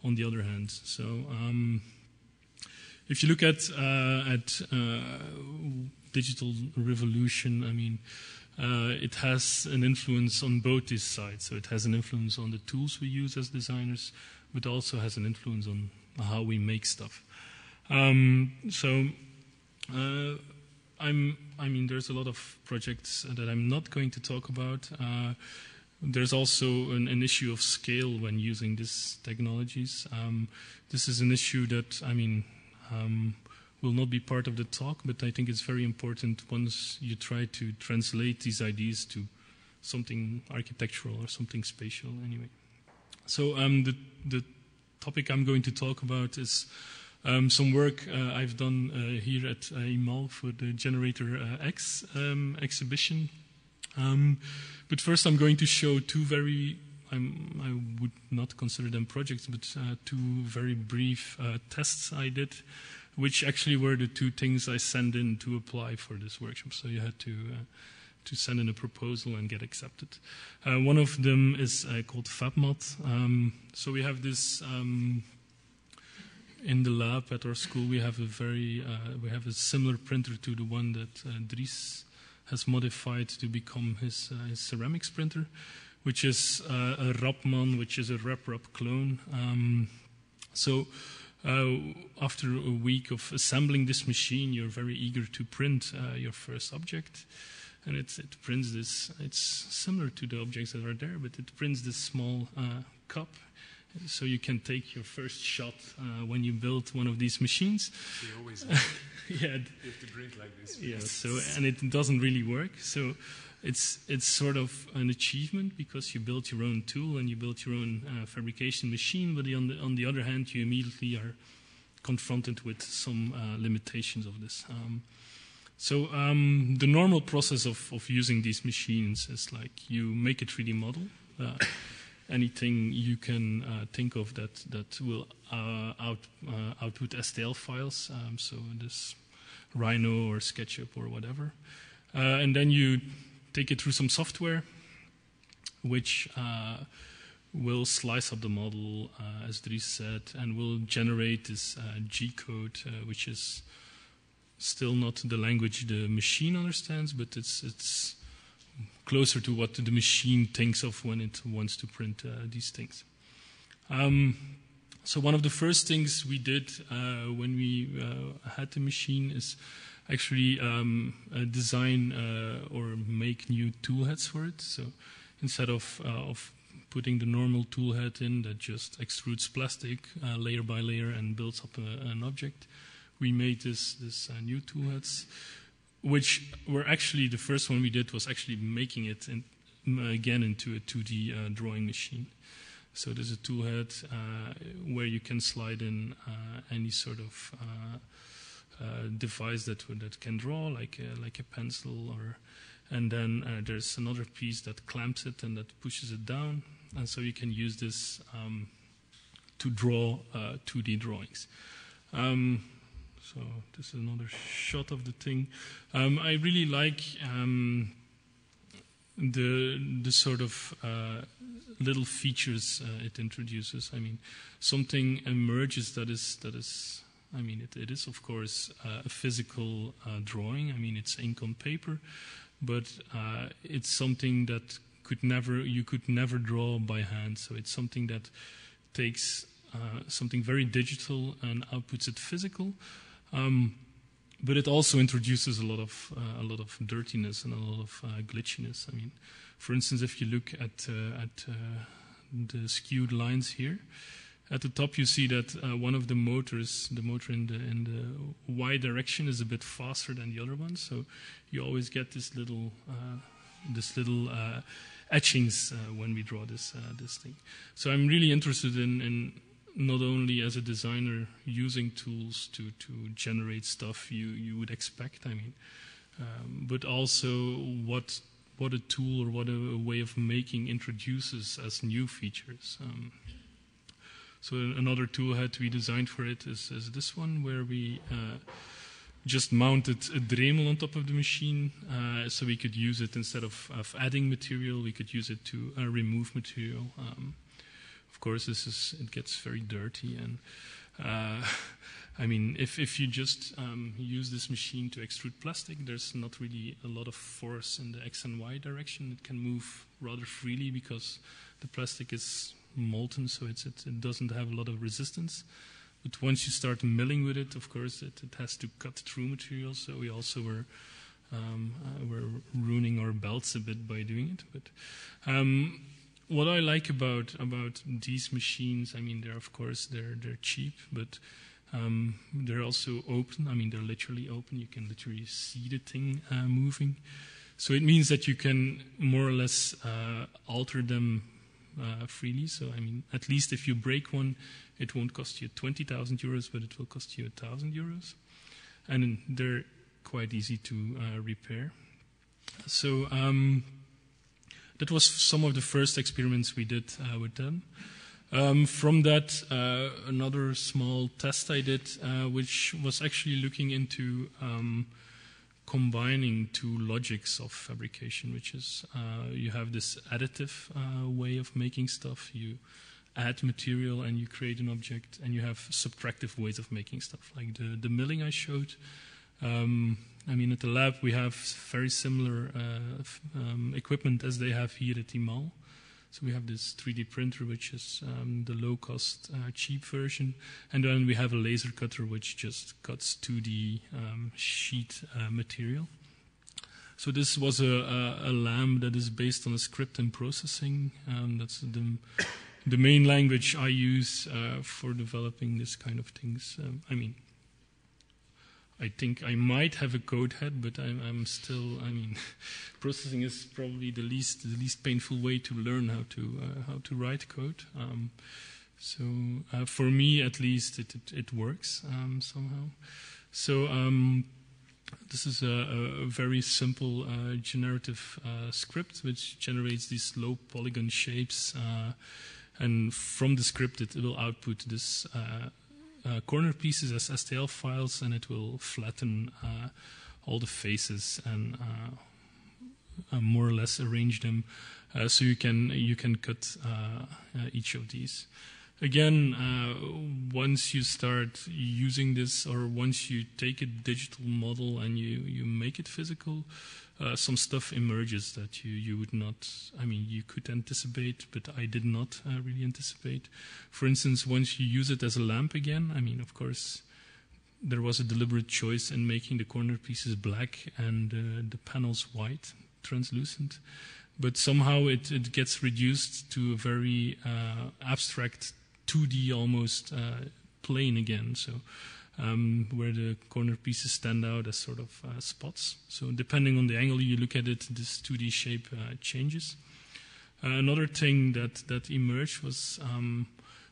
on the other hand. So if you look at digital revolution, I mean, it has an influence on both these sides. So it has an influence on the tools we use as designers, but also has an influence on how we make stuff. I mean, there's a lot of projects that I'm not going to talk about. There's also an issue of scale when using these technologies. This is an issue that, I mean, will not be part of the talk, but I think it's very important once you try to translate these ideas to something architectural or something spatial anyway. So the topic I'm going to talk about is some work I've done here at iMAL for the Generator X exhibition. But first I'm going to show two very, I would not consider them projects, but two very brief tests I did, which actually were the two things I sent in to apply for this workshop. So you had to send in a proposal and get accepted. One of them is called FabMat. So we have this in the lab at our school. We have a similar printer to the one that Dries has modified to become his ceramics printer, which is a Rapman, which is a RepRap clone. After a week of assembling this machine, you're very eager to print your first object. And it prints this, it's similar to the objects that are there, but it prints this small cup. So you can take your first shot when you build one of these machines. You always yeah, you have to print like this. Yeah, and it doesn't really work. So it's sort of an achievement because you built your own tool and you built your own fabrication machine, but on the other hand, you immediately are confronted with some limitations of this. The normal process of using these machines is like you make a 3D model, anything you can think of that will output STL files, so this Rhino or SketchUp or whatever, and then you take it through some software, which will slice up the model, as Dries said, and will generate this G code, which is still not the language the machine understands, but it's closer to what the machine thinks of when it wants to print these things. So one of the first things we did when we had the machine is actually design or make new tool heads for it. So instead of putting the normal tool head in that just extrudes plastic layer by layer and builds up an object, we made this new tool heads, which were actually, the first one we did was actually making it again into a 2D drawing machine. So there's a tool head where you can slide in any sort of device that can draw, like a pencil, and then there's another piece that clamps it and that pushes it down, and so you can use this to draw 2D drawings. So this is another shot of the thing. I really like the sort of little features it introduces. I mean, something emerges that is. I mean, it is of course a physical drawing. I mean, it's ink on paper, but it's something that you could never draw by hand. So it's something that takes something very digital and outputs it physical. But it also introduces a lot of dirtiness and a lot of glitchiness. I mean, for instance, if you look at the skewed lines here, At the top, you see that one of the motors, the motor in the Y direction, is a bit faster than the other one. So you always get this little etchings when we draw this thing. So I'm really interested in not only as a designer using tools to generate stuff you would expect. I mean, but also what a tool or what a way of making introduces as new features. So another tool had to be designed for it is this one, where we just mounted a Dremel on top of the machine, so we could use it instead of adding material. We could use it to remove material. Of course, it gets very dirty, and I mean, if you just use this machine to extrude plastic, there's not really a lot of force in the X and Y direction. It can move rather freely because the plastic is molten, so it doesn't have a lot of resistance. But once you start milling with it, of course, it has to cut through material. So we also were ruining our belts a bit by doing it. But what I like about these machines, I mean, they're cheap, but they're also open. I mean, they're literally open. You can literally see the thing moving. So it means that you can more or less alter them freely. So I mean, at least if you break one, it won't cost you 20,000 euros, but it will cost you 1,000 euros. And they're quite easy to repair. So that was some of the first experiments we did with them. From that, another small test I did, which was actually looking into combining two logics of fabrication, which is you have this additive way of making stuff. You add material and you create an object, and you have subtractive ways of making stuff, like the milling I showed. I mean, at the lab we have very similar equipment as they have here at iMAL. So we have this 3D printer, which is the low-cost, cheap version, and then we have a laser cutter, which just cuts 2D sheet material. So this was a lamp that is based on a script and processing. That's the main language I use for developing this kind of things. I mean, I think I might have a code head, but I'm still. I mean, processing is probably the least painful way to learn how to write code. So for me, at least, it works somehow. So this is a very simple generative script which generates these low polygon shapes, and from the script it will output this. Corner pieces as STL files, and it will flatten all the faces and more or less arrange them so you can cut each of these. Again, once you start using this, or once you take a digital model and you make it physical, some stuff emerges that you would not, I mean, you could anticipate, but I did not really anticipate. For instance, once you use it as a lamp again, I mean, of course, there was a deliberate choice in making the corner pieces black and the panels white, translucent. But somehow it gets reduced to a very abstract 2D almost plane again. So where the corner pieces stand out as sort of spots. So depending on the angle you look at it, this 2D shape changes. Another thing that emerged was,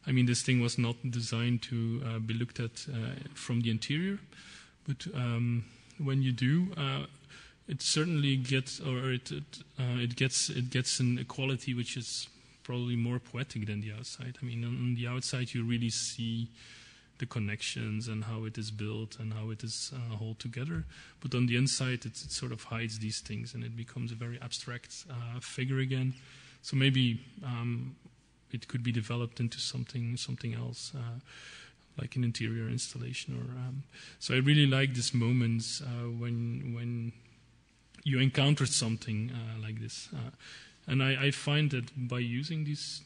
I mean, this thing was not designed to be looked at from the interior, but when you do, it certainly gets, or it gets an quality which is probably more poetic than the outside. I mean, on the outside you really see the connections and how it is built and how it is held together. But on the inside, it sort of hides these things, and it becomes a very abstract figure again. So maybe it could be developed into something else, like an interior installation. Or so I really like these moments when you encounter something like this, and I find that by using these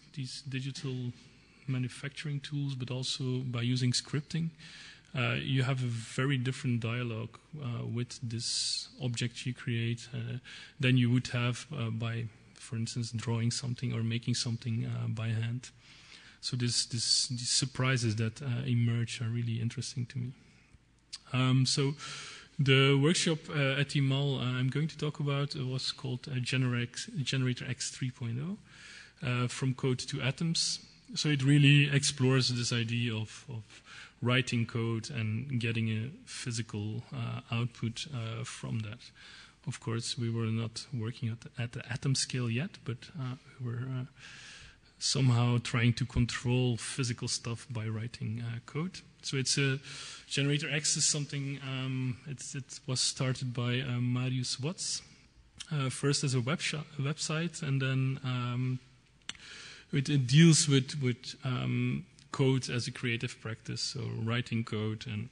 digital manufacturing tools, but also by using scripting, you have a very different dialogue with this object you create than you would have by, for instance, drawing something or making something by hand. So these surprises that emerge are really interesting to me. So the workshop at iMAL I'm going to talk about was called Generator X 3.0, from code to atoms. So it really explores this idea of writing code and getting a physical output from that. Of course, we were not working at the atom scale yet, but we were somehow trying to control physical stuff by writing code. So it's a Generator X is something. It was started by Marius Watts, first as a website, and then it deals with code as a creative practice. So writing code and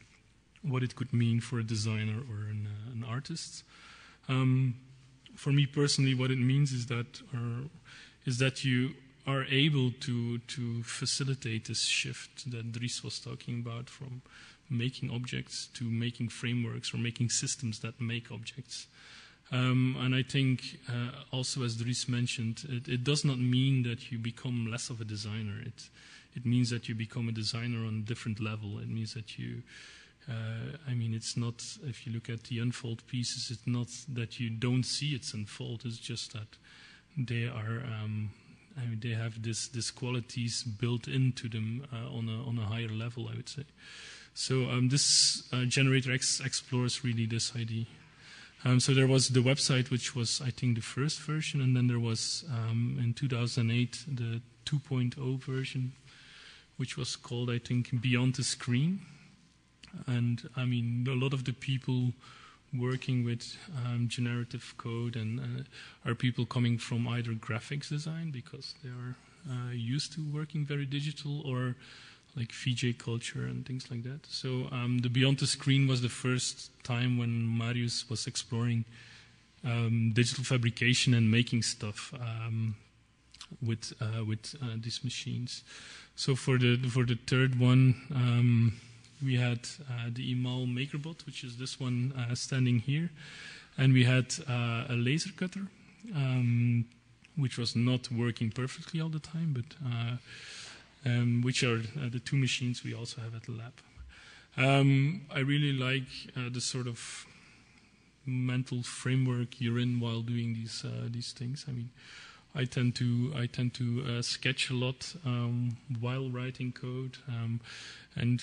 what it could mean for a designer or an artist. For me personally, what it means is that you are able to facilitate this shift that Dries was talking about, from making objects to making frameworks or making systems that make objects. And I think also, as Dries mentioned, it does not mean that you become less of a designer. It means that you become a designer on a different level. It means that you it's not, if you look at the unfold pieces, it's not that you don't see its unfold. It's just that they are, they have this qualities built into them on a higher level, I would say. So this Generator X explores really this idea. So there was the website, which was, I think, the first version, and then there was, in 2008, the 2.0 version, which was called, I think, Beyond the Screen. And I mean, a lot of the people working with generative code and are people coming from either graphics design, because they are used to working very digital, or like VJ culture and things like that. So the Beyond the Screen was the first time when Marius was exploring digital fabrication and making stuff with these machines. So for the third one, we had the iMAL MakerBot, which is this one standing here, and we had a laser cutter, which was not working perfectly all the time, but which are the two machines we also have at the lab. I really like the sort of mental framework you're in while doing these things. I mean, I tend to sketch a lot while writing code, and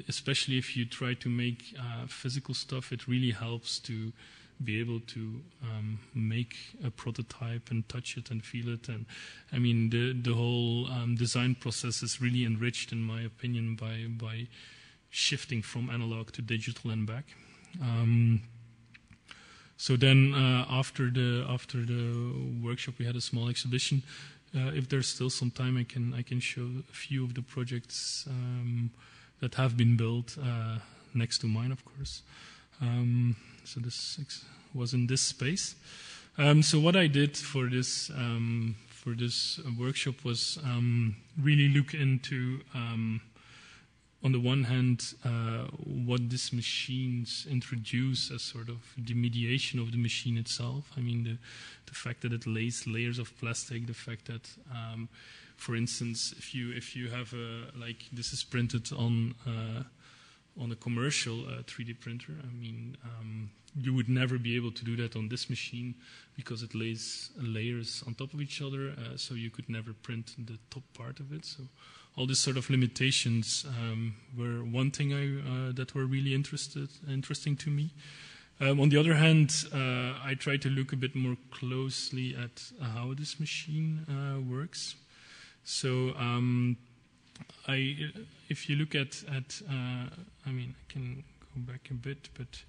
especially if you try to make physical stuff, it really helps to be able to make a prototype and touch it and feel it. And I mean, the whole design process is really enriched, in my opinion, by shifting from analog to digital and back. So then, after the workshop, we had a small exhibition. If there's still some time, I can show a few of the projects that have been built next to mine, of course. So this was in this space. So what I did for this workshop was really look into, on the one hand, what these machines introduce as sort of the mediation of the machine itself. I mean, the fact that it lays layers of plastic, the fact that, for instance, if you have like this is printed on a commercial 3D printer, I mean, you would never be able to do that on this machine because it lays layers on top of each other, so you could never print the top part of it. So all these sort of limitations were one thing that were really interesting to me. On the other hand, I tried to look a bit more closely at how this machine works. So if you look at I mean, I can go back a bit, but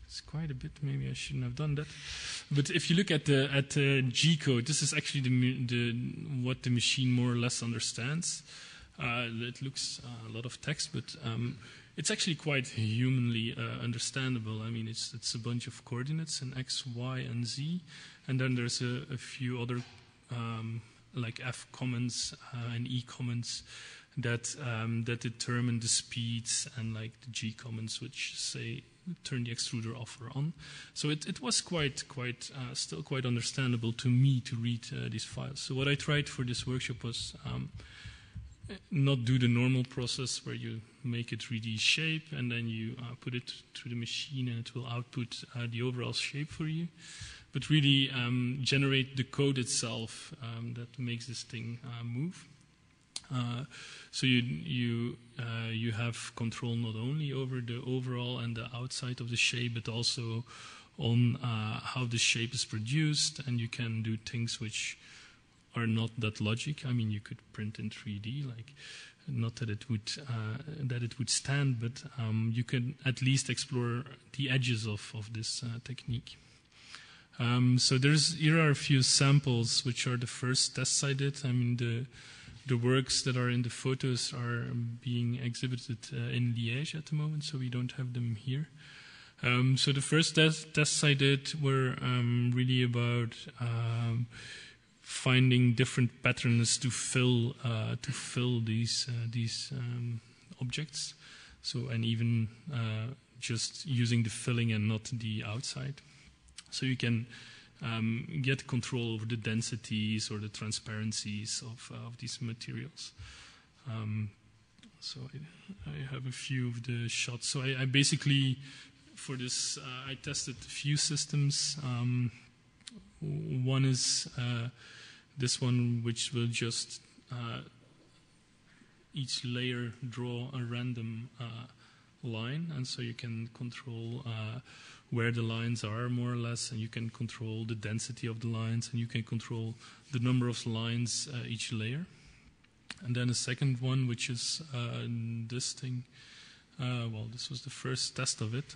it's quite a bit. Maybe I shouldn't have done that. But if you look at the G code, this is actually what the machine more or less understands. It looks a lot of text, but it's actually quite humanly understandable. I mean, it's a bunch of coordinates in X, Y, and Z, and then there's a few other like F comments and E comments that determine the speeds, and like the G comments which say turn the extruder off or on. So it was still quite understandable to me to read these files. So what I tried for this workshop was not do the normal process where you make a 3D shape and then you put it through the machine and it will output the overall shape for you, but really generate the code itself that makes this thing move. So you have control not only over the overall and the outside of the shape, but also on how the shape is produced, and you can do things which are not that logic. I mean, you could print in 3D, like not that it would stand, but you can at least explore the edges of this technique. So here are a few samples which are the first tests I did. I mean, the works that are in the photos are being exhibited in Liège at the moment, so we don't have them here. So the first tests I did were really about finding different patterns to fill these objects. So, and even just using the filling and not the outside. So you can get control over the densities or the transparencies of these materials. So I have a few of the shots. So I basically, for this, I tested a few systems. One is this one, which will just each layer draw a random line, and so you can control where the lines are, more or less, and you can control the density of the lines, and you can control the number of lines each layer. And then a second one, which is this thing. Well, this was the first test of it.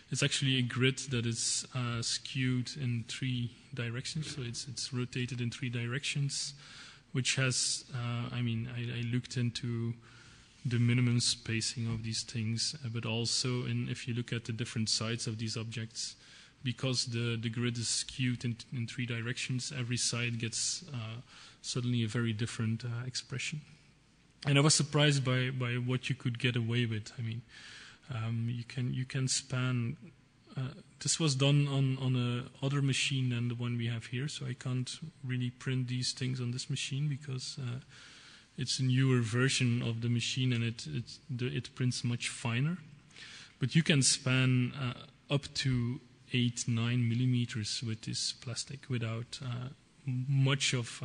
It's actually a grid that is skewed in 3 directions, so it's rotated in 3 directions, which has, I mean, I looked into the minimum spacing of these things, but also if you look at the different sides of these objects, because the grid is skewed in 3 directions, every side gets suddenly a very different expression. And I was surprised by what you could get away with. I mean, you can span. This was done on a other machine than the one we have here, so I can't really print these things on this machine because it's a newer version of the machine and it prints much finer. But you can span up to 8-9 millimeters with this plastic without much of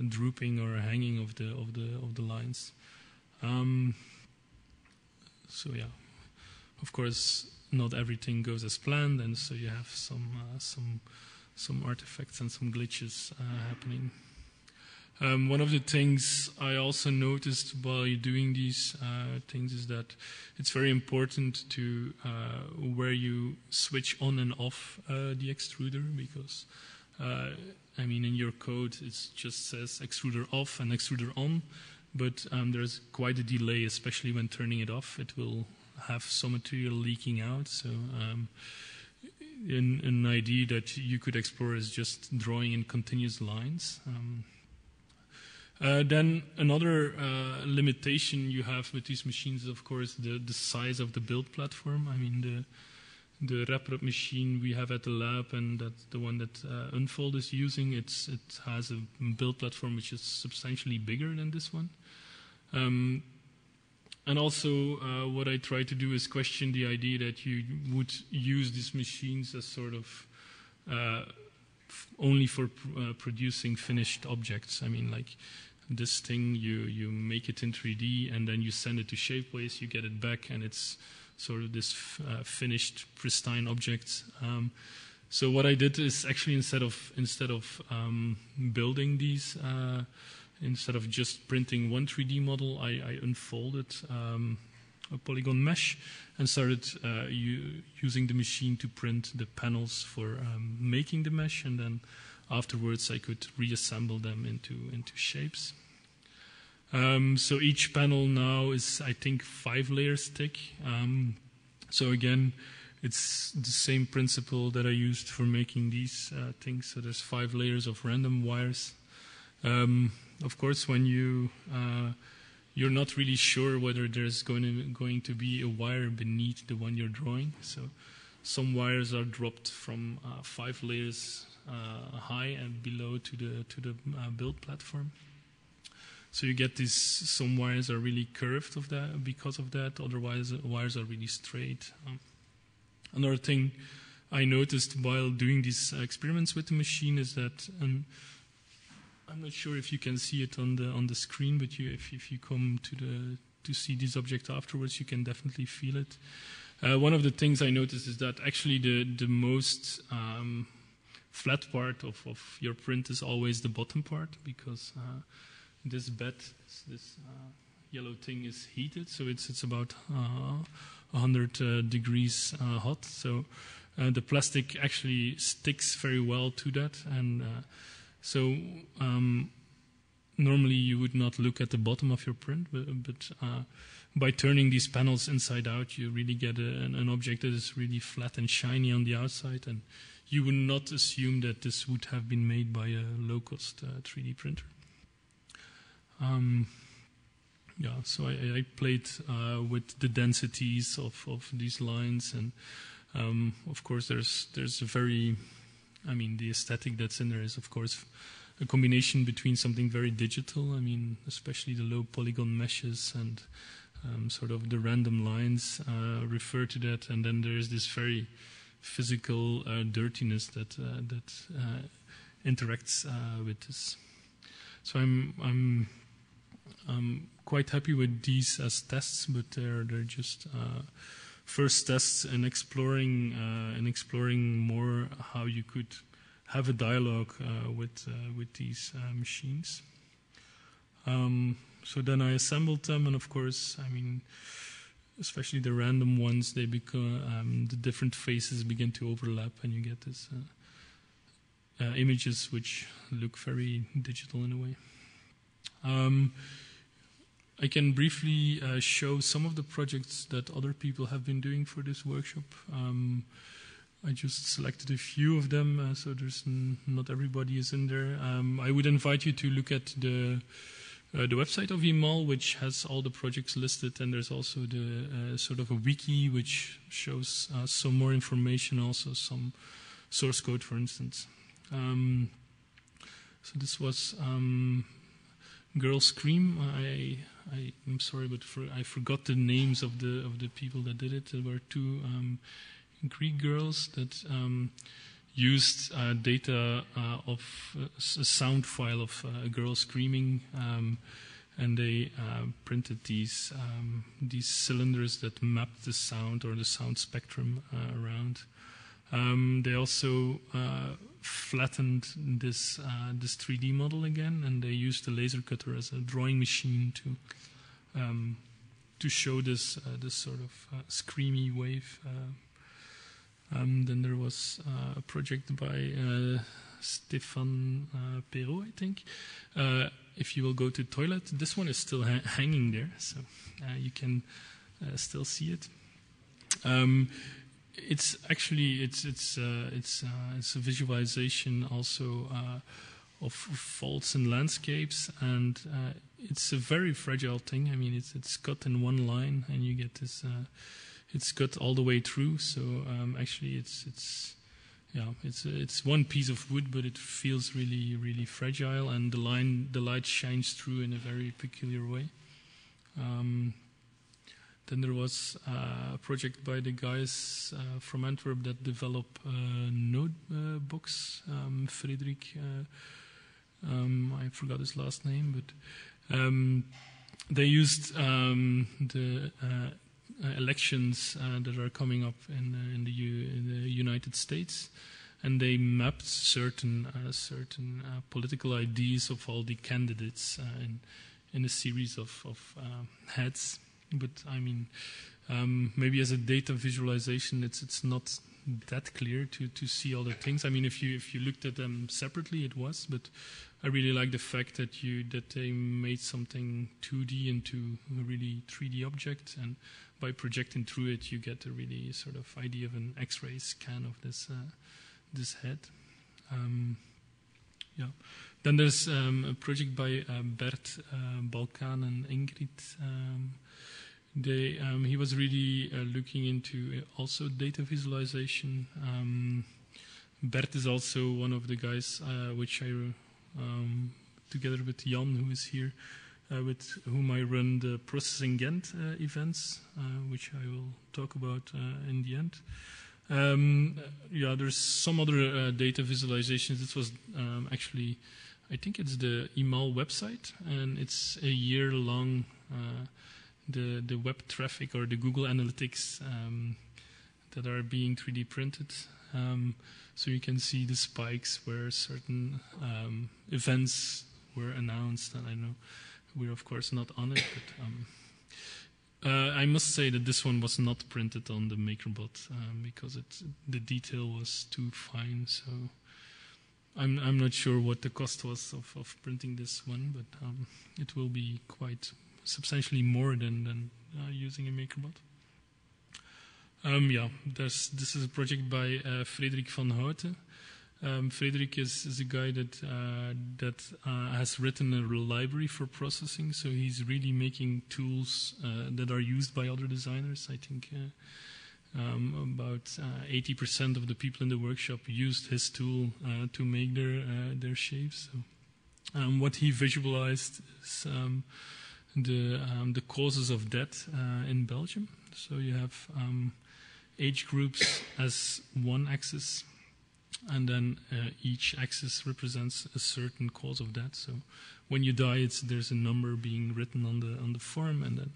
drooping or hanging of the lines. So yeah, of course, not everything goes as planned, and so you have some artifacts and some glitches happening. One of the things I also noticed while you're doing these things is that it's very important to where you switch on and off the extruder, because I mean, in your code it just says extruder off and extruder on, but there's quite a delay, especially when turning it off. It will have some material leaking out. So an idea that you could explore is just drawing in continuous lines. Then another limitation you have with these machines is, of course, the size of the build platform. I mean, the wrap-up machine we have at the lab, and that's the one that Unfold is using, it has a build platform which is substantially bigger than this one. And also, what I try to do is question the idea that you would use these machines as sort of only for producing finished objects. I mean, like this thing, you make it in 3D and then you send it to Shapeways, you get it back, and it's sort of this finished, pristine object. So what I did is actually instead of building these, instead of just printing one 3D model, I unfolded a polygon mesh and started using the machine to print the panels for making the mesh, and then afterwards I could reassemble them into shapes. So each panel now is, I think, 5 layers thick. So again, it's the same principle that I used for making these things. So there's 5 layers of random wires. Of course, when you're not really sure whether there's going to be a wire beneath the one you're drawing. So some wires are dropped from 5 layers high and below to the build platform. So you get these, some wires are really curved because of that, otherwise wires are really straight. Another thing I noticed while doing these experiments with the machine is that, I'm not sure if you can see it on the screen, but if you come to see this object afterwards, you can definitely feel it. One of the things I noticed is that actually the most flat part of your print is always the bottom part, because this bed, this yellow thing is heated, so it's about 100 degrees hot. So the plastic actually sticks very well to that, and so normally you would not look at the bottom of your print, but by turning these panels inside out, you really get an object that is really flat and shiny on the outside, and you would not assume that this would have been made by a low-cost 3D printer. So I played with the densities of these lines, and of course there's a very, the aesthetic that's in there is of course a combination between something very digital, especially the low polygon meshes and sort of the random lines refer to that, and then there's this very physical dirtiness that interacts with this. So I'm quite happy with these as tests, but they're just first tests in exploring more how you could have a dialogue with these machines. So then I assembled them, and of course, especially the random ones, they become the different faces begin to overlap, and you get this images which look very digital in a way. I can briefly show some of the projects that other people have been doing for this workshop. I just selected a few of them, so there's not everybody is in there. I would invite you to look at the website of iMAL, which has all the projects listed, and there's also the sort of a wiki which shows some more information, also some source code, for instance. So this was Girl Scream. I'm sorry, but I forgot the names of the people that did it. There were two Greek girls that used data of a sound file of a girl screaming, and they printed these cylinders that mapped the sound or the sound spectrum around. They also flattened this 3D model again, and they used the laser cutter as a drawing machine to show this sort of screamy wave. Then there was a project by Stéphane Perrault, I think. If you will go to toilet, this one is still hanging there, so you can still see it. It's actually it's a visualization also of faults in landscapes, and it's a very fragile thing. It's cut in one line, and you get this. It's cut all the way through. So actually, it's one piece of wood, but it feels really, really fragile, and the light shines through in a very peculiar way. Then there was a project by the guys from Antwerp that develop notebooks. Frederik, I forgot his last name, but they used the elections that are coming up in the United States, and they mapped certain political ideas of all the candidates in a series of heads. But maybe as a data visualization, it's not that clear to see all the things. If you looked at them separately, it was. But I really like the fact that they made something 2D into a really 3D object, and by projecting through it, you get a really sort of idea of an X-ray scan of this head. Then there's a project by Bert Balkan and Ingrid. He was really looking into also data visualization. Bert is also one of the guys which I, together with Jan, who is here, with whom I run the Processing Ghent events, which I will talk about in the end. There's some other data visualizations. This was actually, I think it's the iMAL website, and it's a year-long the web traffic or the Google Analytics that are being 3D printed. So you can see the spikes where certain events were announced, and I know we're of course not on it, but I must say that this one was not printed on the MakerBot because the detail was too fine. So I'm not sure what the cost was of printing this one, but it will be quite substantially more than using a MakerBot. This is a project by Frederik van Houten. Frederik is a guy that has written a library for processing, so he's really making tools that are used by other designers. I think about 80% of the people in the workshop used his tool to make their shapes. So, what he visualized is the causes of death in Belgium. So you have age groups as one axis, and then each axis represents a certain cause of death. So when you die, there's a number being written on the form, and then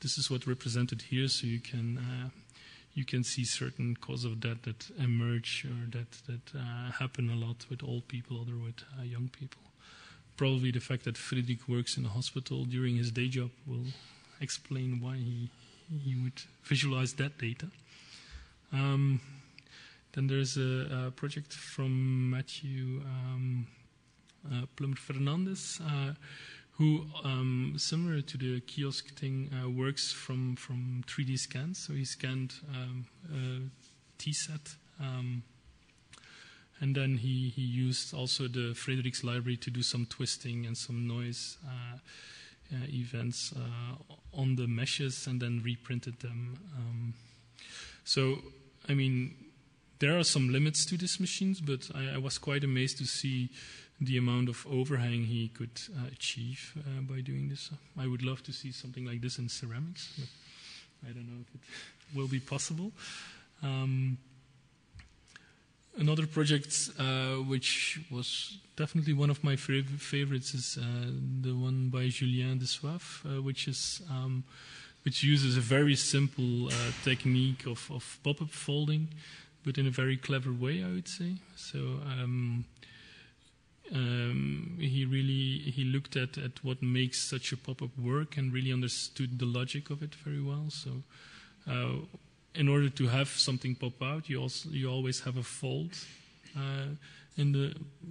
this is what represented here. So you can see certain cause of death that emerge or that happen a lot with old people or with young people. Probably the fact that Frederik works in a hospital during his day job will explain why he would visualize that data. Then there's a project from Matthew Plummer-Fernandez, who, similar to the kiosk thing, works from 3D scans. So he scanned T-set, and then he used also the Frederik's library to do some twisting and some noise events on the meshes, and then reprinted them. So, I mean, there are some limits to these machines, but I was quite amazed to see the amount of overhang he could achieve by doing this. I would love to see something like this in ceramics, but I don't know if it will be possible. Another project which was definitely one of my favorites is the one by Julien Dessoif, which uses a very simple technique of pop-up folding, but in a very clever way, I would say. So he looked at what makes such a pop-up work and really understood the logic of it very well. So in order to have something pop out, you always have a fold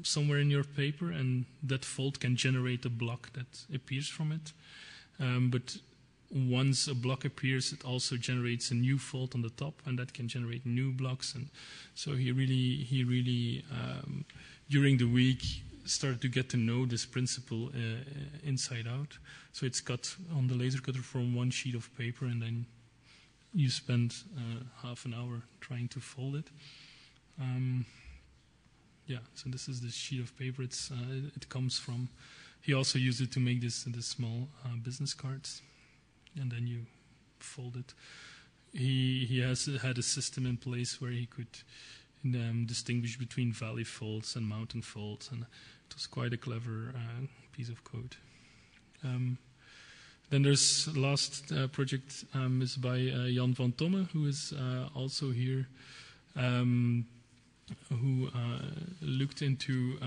somewhere in your paper, and that fold can generate a block that appears from it. But once a block appears, it also generates a new fold on the top, and that can generate new blocks. And so he really during the week started to get to know this principle inside out. So it's cut on the laser cutter from one sheet of paper, and then you spend half an hour trying to fold it. So this is the sheet of paper. It comes from. He also used it to make this small business cards, and then you fold it. He has had a system in place where he could distinguish between valley folds and mountain folds, and it was quite a clever piece of code. Then there's last project is by Jan van Tomme, who is also here, who looked into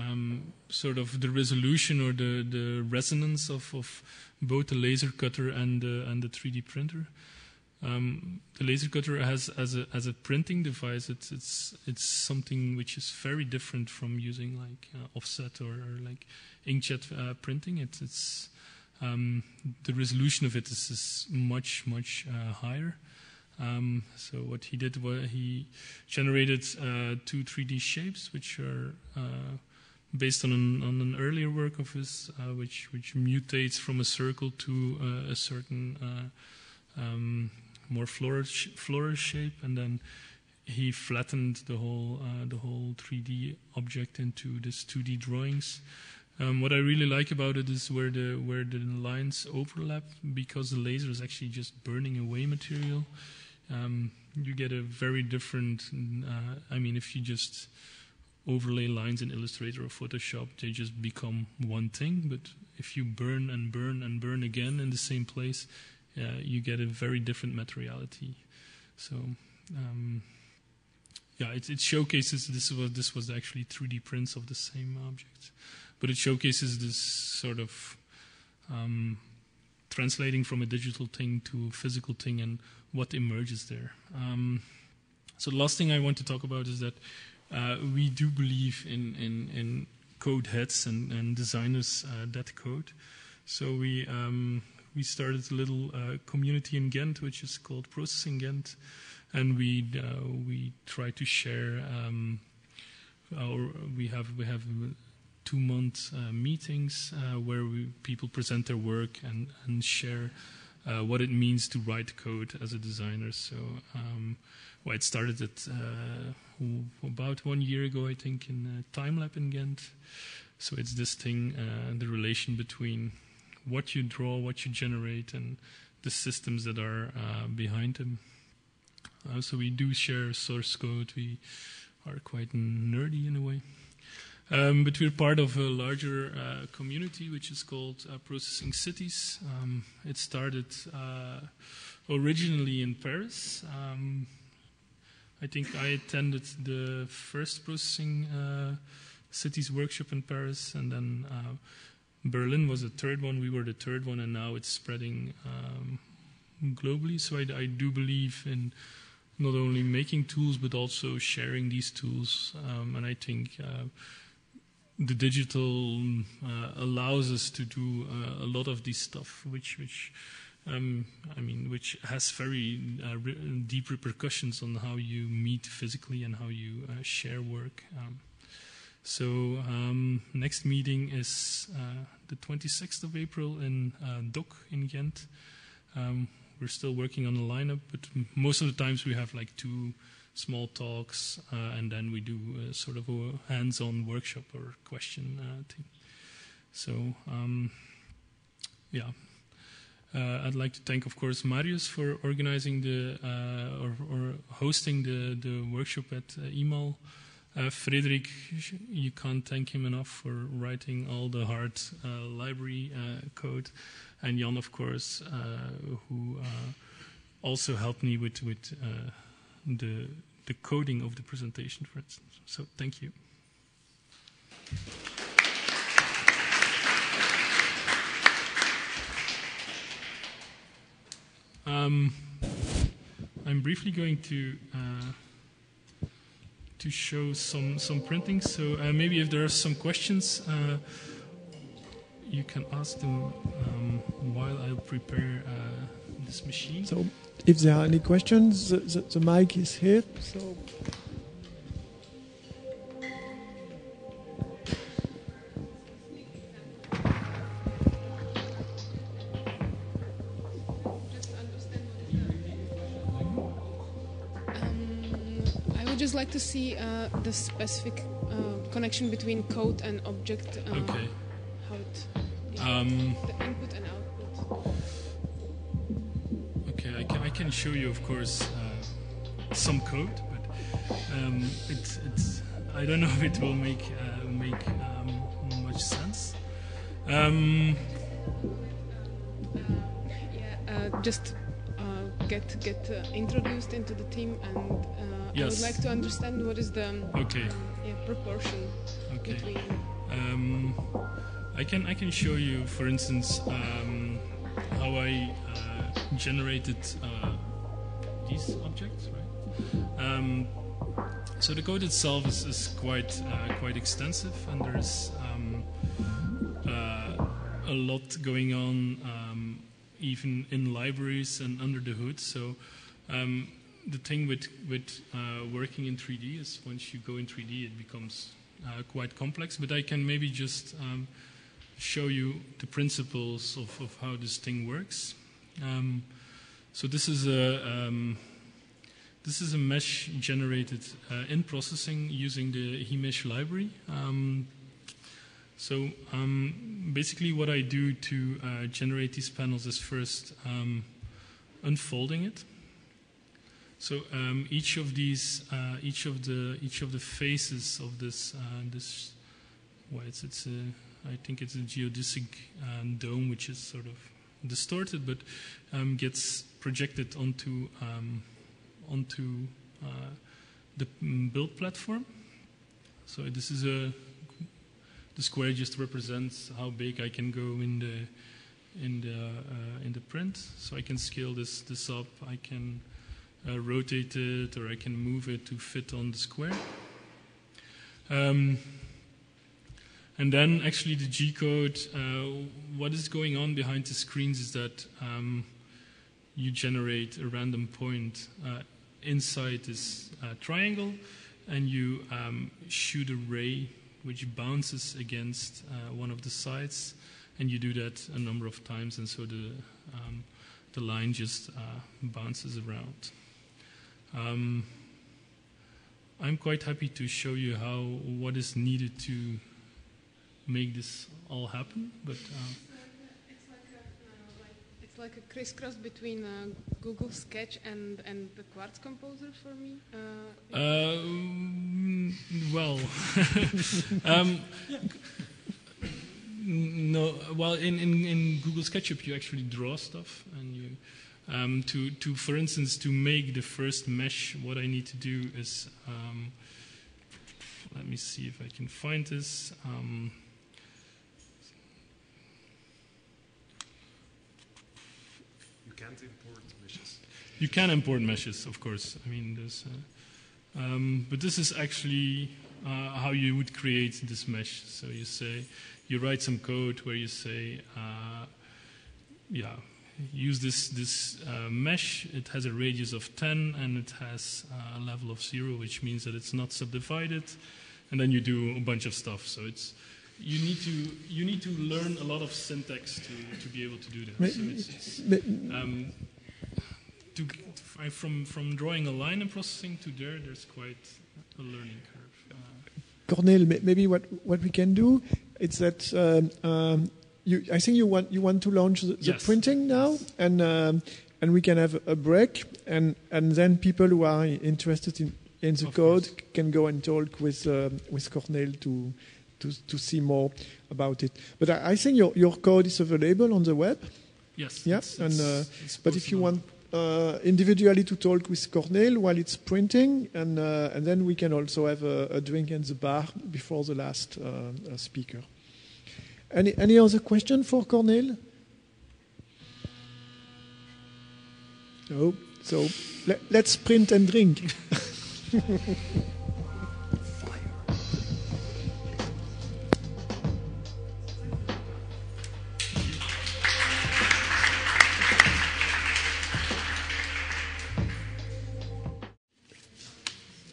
sort of the resolution or the resonance of both the laser cutter and the 3D printer. The laser cutter has as a printing device, it's something which is very different from using like offset or like inkjet printing. It's the resolution of it is much higher. So what he did was he generated two 3D shapes, which are based on an earlier work of his, which mutates from a circle to a certain more flourish shape, and then he flattened the whole 3D object into this 2D drawings. What I really like about it is where the lines overlap, because the laser is actually just burning away material. You get a very different. If you just overlay lines in Illustrator or Photoshop, they just become one thing. But if you burn and burn and burn again in the same place, you get a very different materiality. So. It showcases this was actually 3D prints of the same object, but it showcases this sort of translating from a digital thing to a physical thing and what emerges there. So the last thing I want to talk about is that we do believe in code heads and designers that code. So we started a little community in Ghent, which is called Processing Ghent. And we try to share. We have 2-month meetings where people present their work and share what it means to write code as a designer. So it started at about 1 year ago, I think, in TimeLab in Ghent. So it's this thing, the relation between what you draw, what you generate, and the systems that are behind them. So we do share source code. We are quite nerdy in a way. But we're part of a larger community which is called Processing Cities. It started originally in Paris. I think I attended the first Processing Cities workshop in Paris, and then Berlin was the third one. We were the third one, and now it's spreading globally. So I do believe in not only making tools, but also sharing these tools. And I think the digital allows us to do a lot of this stuff, which has very deep repercussions on how you meet physically and how you share work. So next meeting is the 26th of April in Dock in Ghent. We're still working on the lineup, but most of the times we have like 2 small talks, and then we do sort of a hands-on workshop or question thing. So, I'd like to thank, of course, Marius for organizing or hosting the workshop at iMAL. Frederik, you can't thank him enough for writing all the hard library code. And Jan, of course, who also helped me with the coding of the presentation, for instance. So thank you. I'm briefly going to show some printing. So maybe if there are some questions, you can ask them while I prepare this machine. So if there are any questions, the mic is here. So. Like to see the specific connection between code and object. Okay. How it, the input and output. Okay, I can show you, of course, some code, but it's I don't know if it will make much sense. Just get introduced into the team, and yes. I would like to understand what is the proportion between. I can show you, for instance, how I generated these objects, right? So the code itself is quite extensive, and there's a lot going on. Even in libraries and under the hood. So the thing with working in 3D is once you go in 3D, it becomes quite complex. But I can maybe just show you the principles of how this thing works. So this is a mesh generated in processing using the eMesh library. So basically what I do to generate these panels is first unfolding it. So each of the faces of this I think it's a geodesic dome, which is sort of distorted, but gets projected onto the build platform. So this is the square just represents how big I can go in the print. So I can scale this up. I can rotate it, or I can move it to fit on the square. And then actually the G-code, what is going on behind the screens is that you generate a random point inside this triangle, and you shoot a ray which bounces against one of the sides, and you do that a number of times, and so the line just bounces around. I'm quite happy to show you what is needed to make this all happen, but it's like a crisscross between Google Sketch and the Quartz Composer for me. Well, no. Well, in Google SketchUp you actually draw stuff, and you for instance, to make the first mesh, what I need to do is let me see if I can find this. Can't import meshes. You can import meshes, of course. I mean, there's, but this is actually how you would create this mesh. So you write some code where you say, use this mesh. It has a radius of 10 and it has a level of 0, which means that it's not subdivided. And then you do a bunch of stuff. So you need to learn a lot of syntax to be able to do that. So from drawing a line and processing to there's quite a learning curve. Corneel, maybe what we can do is that I think you want to launch the printing now, and we can have a break, and then people who are interested in the code can go and talk with Corneel to see more about it. But I think your code is available on the web. Yes. Yeah. But if you want individually to talk with Corneel while it's printing, and then we can also have a drink in the bar before the last speaker. Any other question for Corneel? No. So let's print and drink.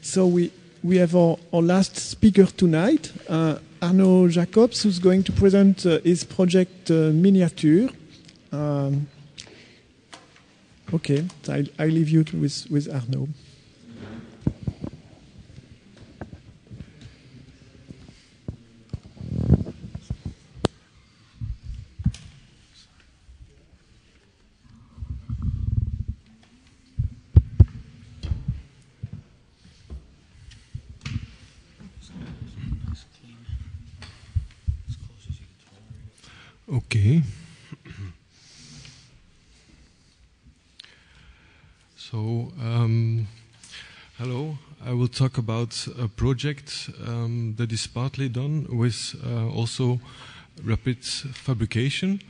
So we have our last speaker tonight, Arnaud Jacobs, who's going to present his project Miniatuur. Okay, so I leave you with Arnaud. Okay. So, hello. I will talk about a project that is partly done with also rapid fabrication.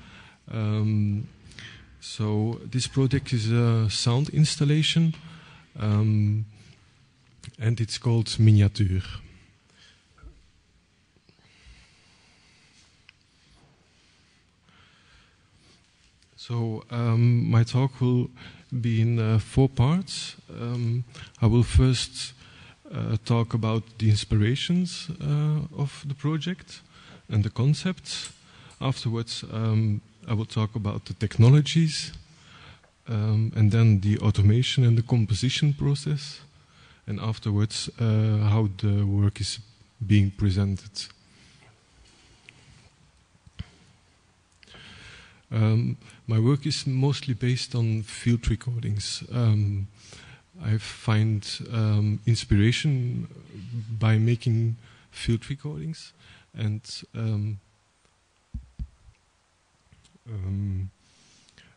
So this project is a sound installation, and it's called Miniatuur. So my talk will be in 4 parts. I will first talk about the inspirations of the project and the concepts. Afterwards, I will talk about the technologies, and then the automation and the composition process, and afterwards how the work is being presented. My work is mostly based on field recordings. I find inspiration by making field recordings, and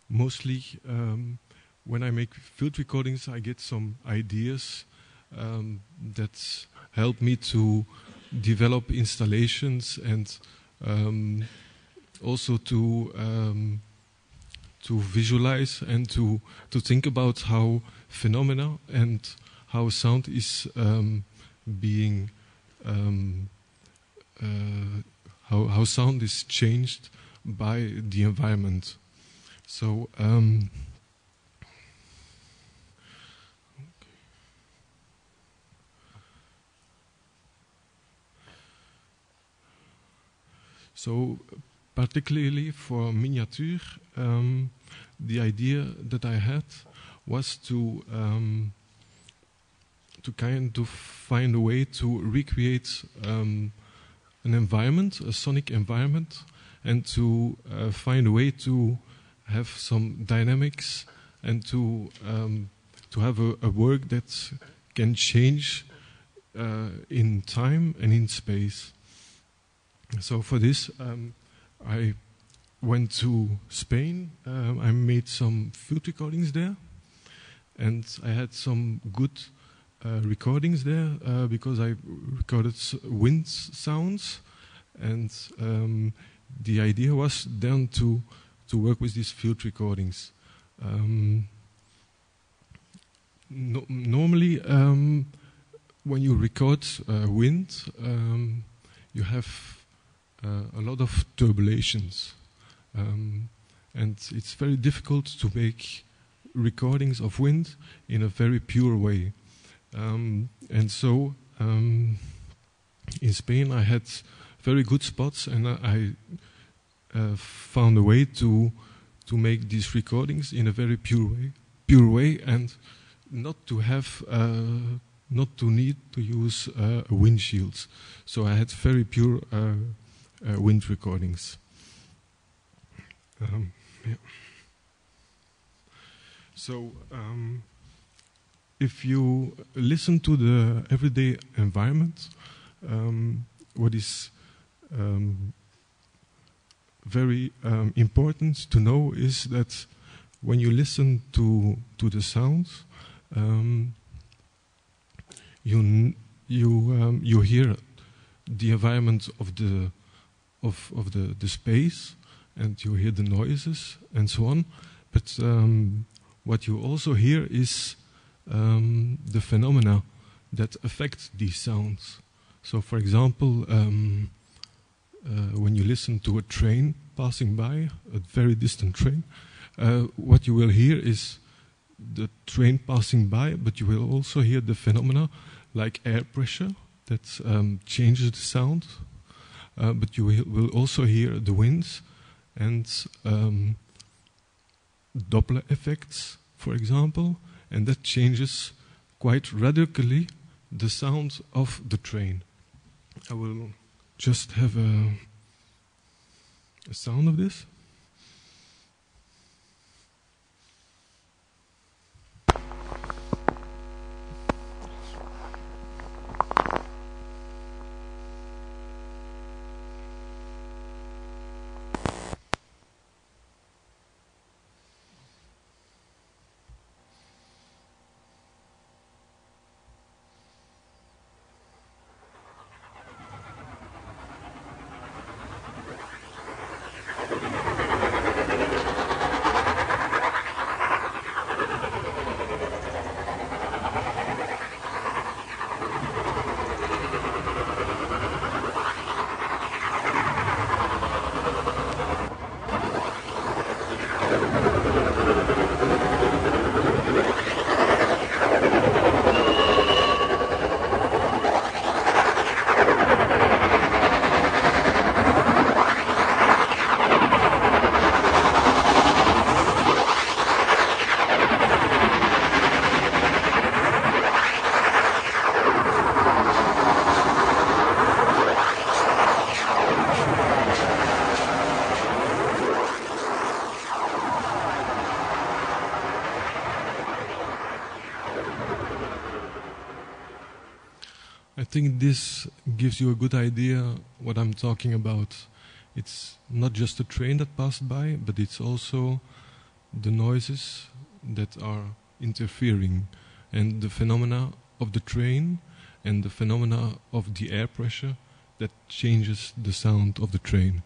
mostly when I make field recordings, I get some ideas that help me to develop installations and also to visualize and to think about how phenomena and how sound is being how sound is changed by the environment. So so particularly for Miniatuur, the idea that I had was to kind of find a way to recreate an environment, a sonic environment, and to find a way to have some dynamics and to have a work that can change in time and in space. So for this, I went to Spain. I made some field recordings there, and I had some good recordings there because I recorded wind sounds, and the idea was then to work with these field recordings. Normally, when you record wind, you have a lot of turbulations, and it's very difficult to make recordings of wind in a very pure way. And so in Spain I had very good spots, and I found a way to make these recordings in a very pure way, and not to have not to need to use windshields. So I had very pure wind recordings. Yeah. So if you listen to the everyday environment, what is very important to know is that when you listen to the sounds, you hear the environment of the space, and you hear the noises and so on. But what you also hear is the phenomena that affect these sounds. So, for example, when you listen to a train passing by, a very distant train, what you will hear is the train passing by, but you will also hear the phenomena like air pressure that changes the sound. But you will also hear the winds and Doppler effects, for example, and that changes quite radically the sound of the train. I will just have a sound of this. think this gives you a good idea what I'm talking about. It's not just a train that passed by, but it's also the noises that are interfering, and the phenomena of the train and the phenomena of the air pressure that changes the sound of the train.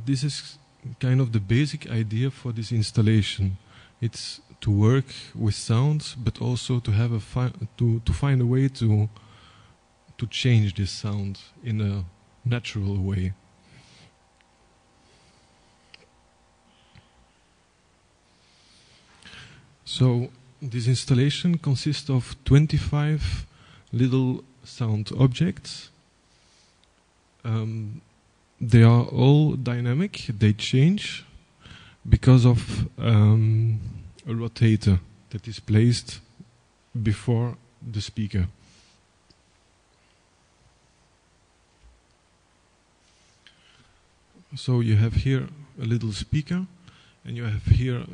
This is kind of the basic idea for this installation. It's to work with sounds, but also to have to find a way to change this sound in a natural way. So this installation consists of 25 little sound objects. They are all dynamic, they change because of a rotator that is placed before the speaker. So you have here a little speaker, and you have here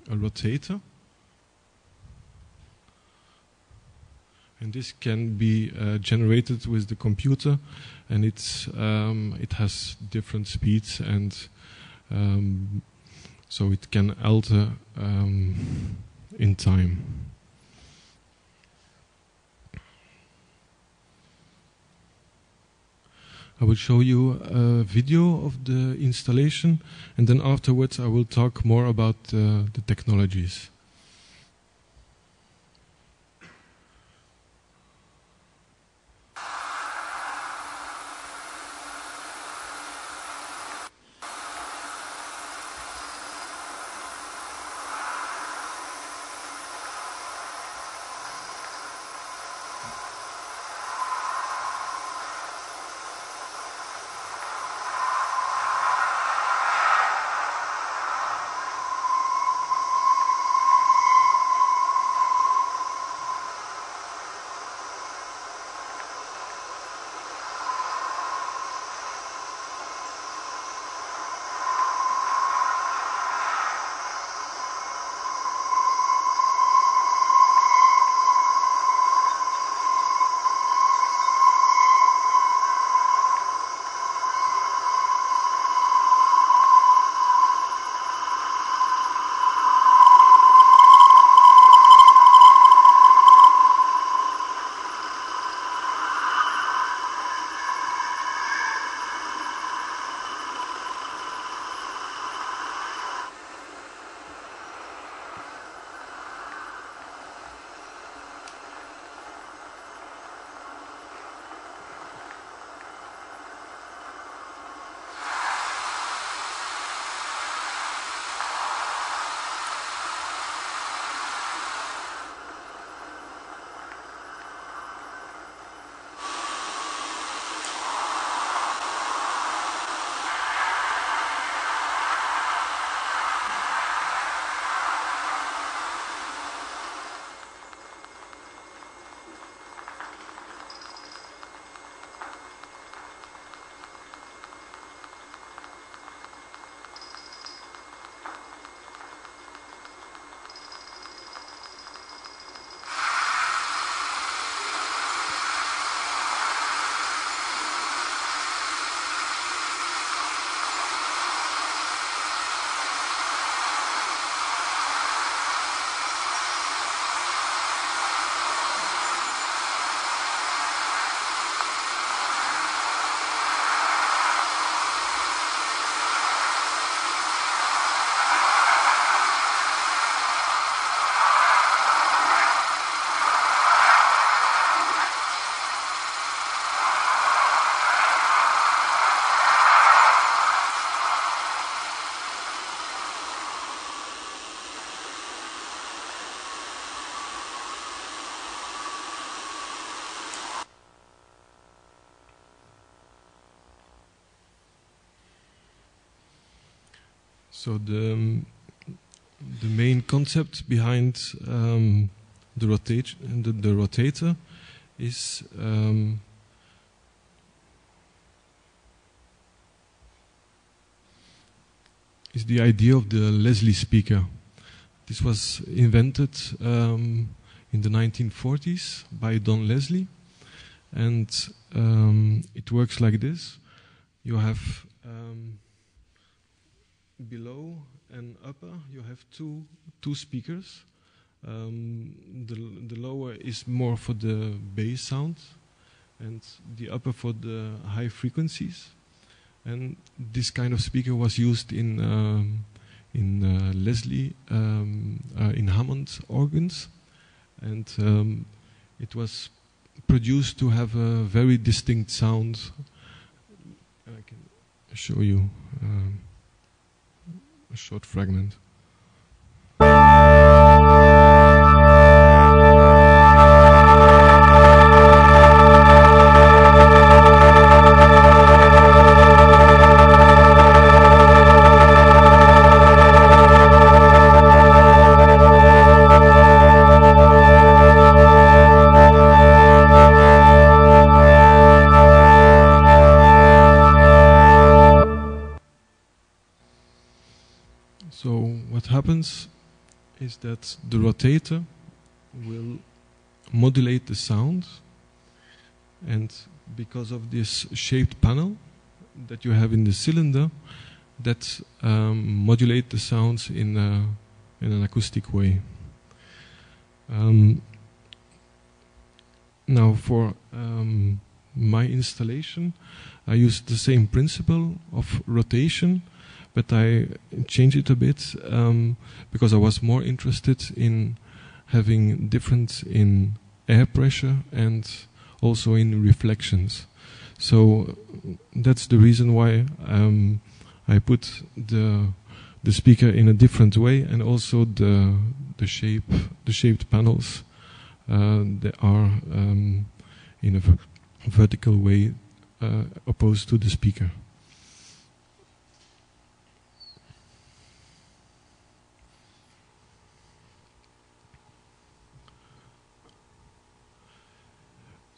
a rotator. And this can be generated with the computer, and it has different speeds, and so it can alter in time. I will show you a video of the installation, and then afterwards I will talk more about the technologies. So the main concept behind the rotator is the idea of the Leslie speaker. This was invented in the 1940s by Don Leslie, and it works like this. You have below and upper, you have two speakers. The lower is more for the bass sound, and the upper for the high frequencies. And this kind of speaker was used in Leslie, in Hammond organs, and it was produced to have a very distinct sound. I can show you a short fragment. So what happens is that the rotator will modulate the sound, and because of this shaped panel that you have in the cylinder, that modulate the sounds in an acoustic way. Now for my installation, I used the same principle of rotation, but I changed it a bit because I was more interested in having difference in air pressure and also in reflections. So that's the reason why I put the speaker in a different way, and also the shaped panels that are in a vertical way opposed to the speaker.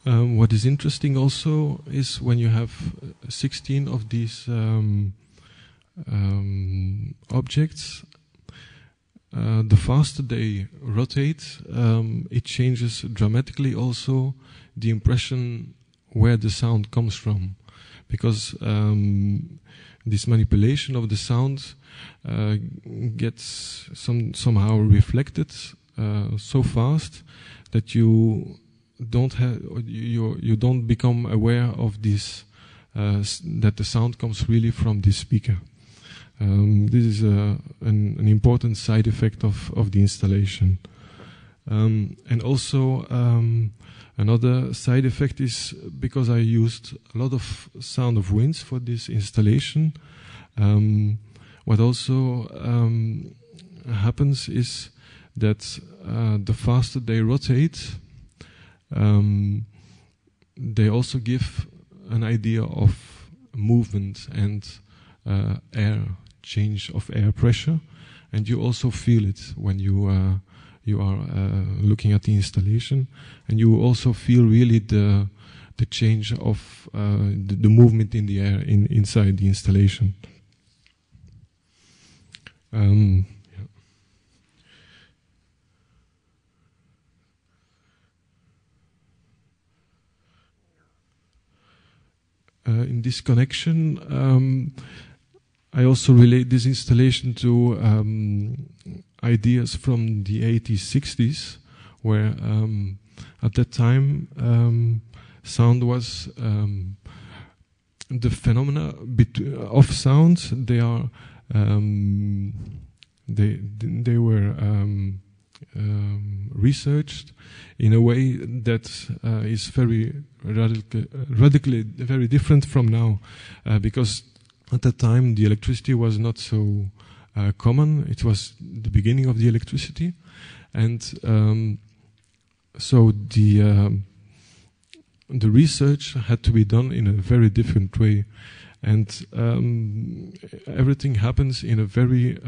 What is interesting also is when you have 16 of these objects, the faster they rotate, it changes dramatically also the impression where the sound comes from, because this manipulation of the sound gets somehow reflected so fast that you don't become aware of this, that the sound comes really from this speaker. This is an important side effect of the installation. And also another side effect is because I used a lot of sound of winds for this installation. What also happens is that the faster they rotate, they also give an idea of movement and change of air pressure, and you also feel it when you are looking at the installation, and you also feel really the change of the movement in the air inside the installation. In this connection, I also relate this installation to ideas from the 80s, 60s, where at that time sound was the phenomena of sound. They were researched in a way that is very radically very different from now, because at that time the electricity was not so common. It was the beginning of the electricity, and so the research had to be done in a very different way, and everything happens in a very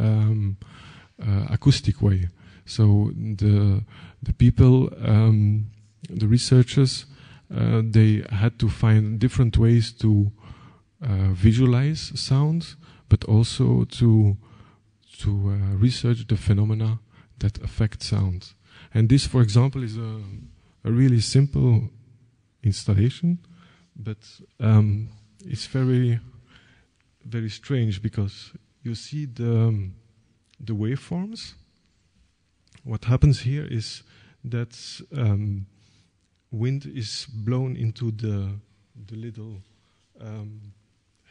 acoustic way. So the people, the researchers, they had to find different ways to visualize sound, but also to research the phenomena that affect sound. And this, for example, is a really simple installation, but it's very, very strange because you see the waveforms. What happens here is that wind is blown into the little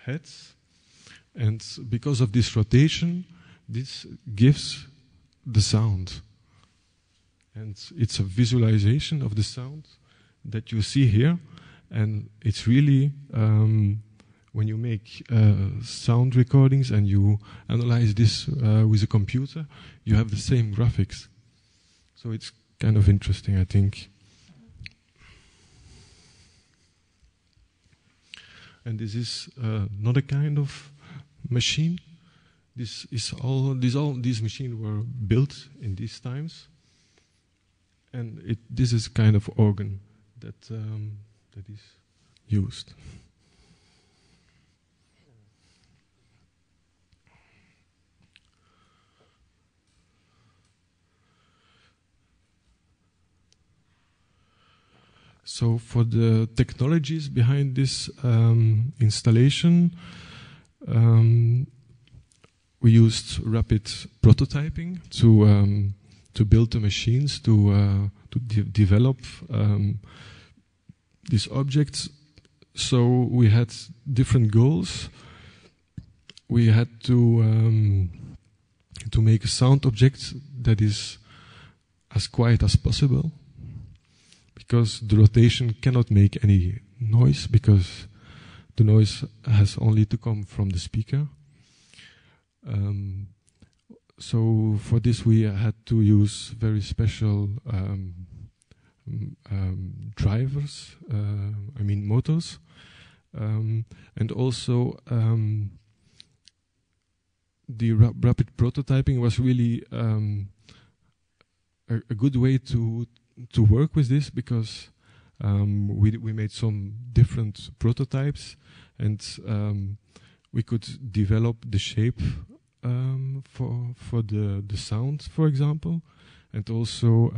heads, and because of this rotation, this gives the sound. And it's a visualization of the sound that you see here, and it's really when you make sound recordings and you analyze this with a computer, you have the same graphics. So it's kind of interesting, I think. And this is not a kind of machine. These machines were built in these times, and this is kind of organ that is used. So for the technologies behind this installation, we used rapid prototyping to build the machines, to develop these objects. So we had different goals. We had to make a sound object that is as quiet as possible, because the rotation cannot make any noise, because the noise has only to come from the speaker. So for this we had to use very special drivers, motors, and also the rapid prototyping was really a good way to work with this, because we made some different prototypes, and we could develop the shape for the sound, for example, and also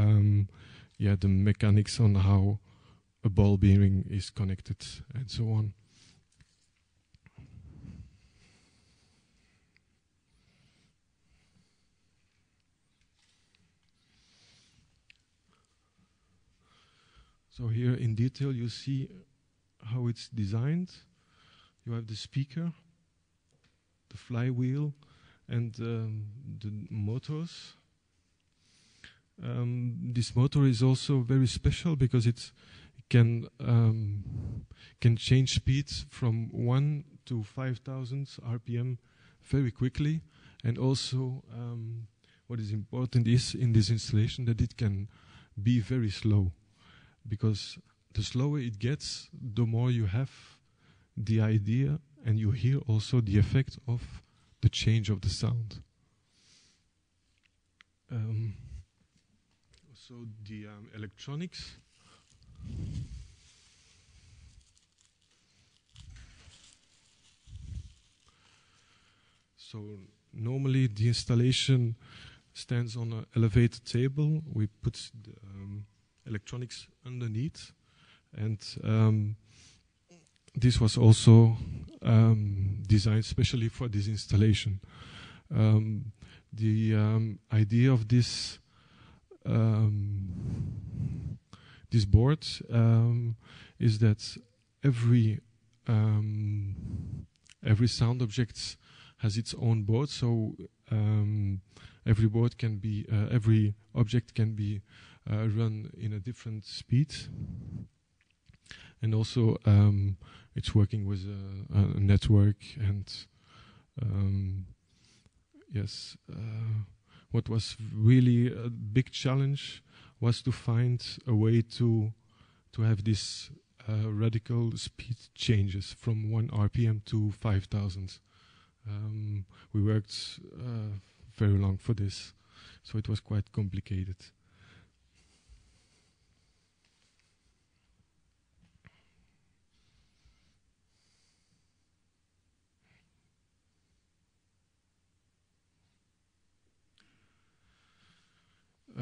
the mechanics on how a ball bearing is connected and so on. So here in detail you see how it's designed. You have the speaker, the flywheel, and the motors. This motor is also very special because it can change speed from 1 to 5,000 RPM very quickly, and also what is important is in this installation that it can be very slow, because the slower it gets, the more you have the idea and you hear also the effect of the change of the sound. So the electronics. So normally the installation stands on an elevated table. We put the electronics underneath, and this was also designed specially for this installation. The idea of this board is that every sound object has its own board, so every object can be run in a different speed, and also it's working with a network. And what was really a big challenge was to find a way to have this radical speed changes from 1 RPM to 5,000. We worked very long for this, so it was quite complicated.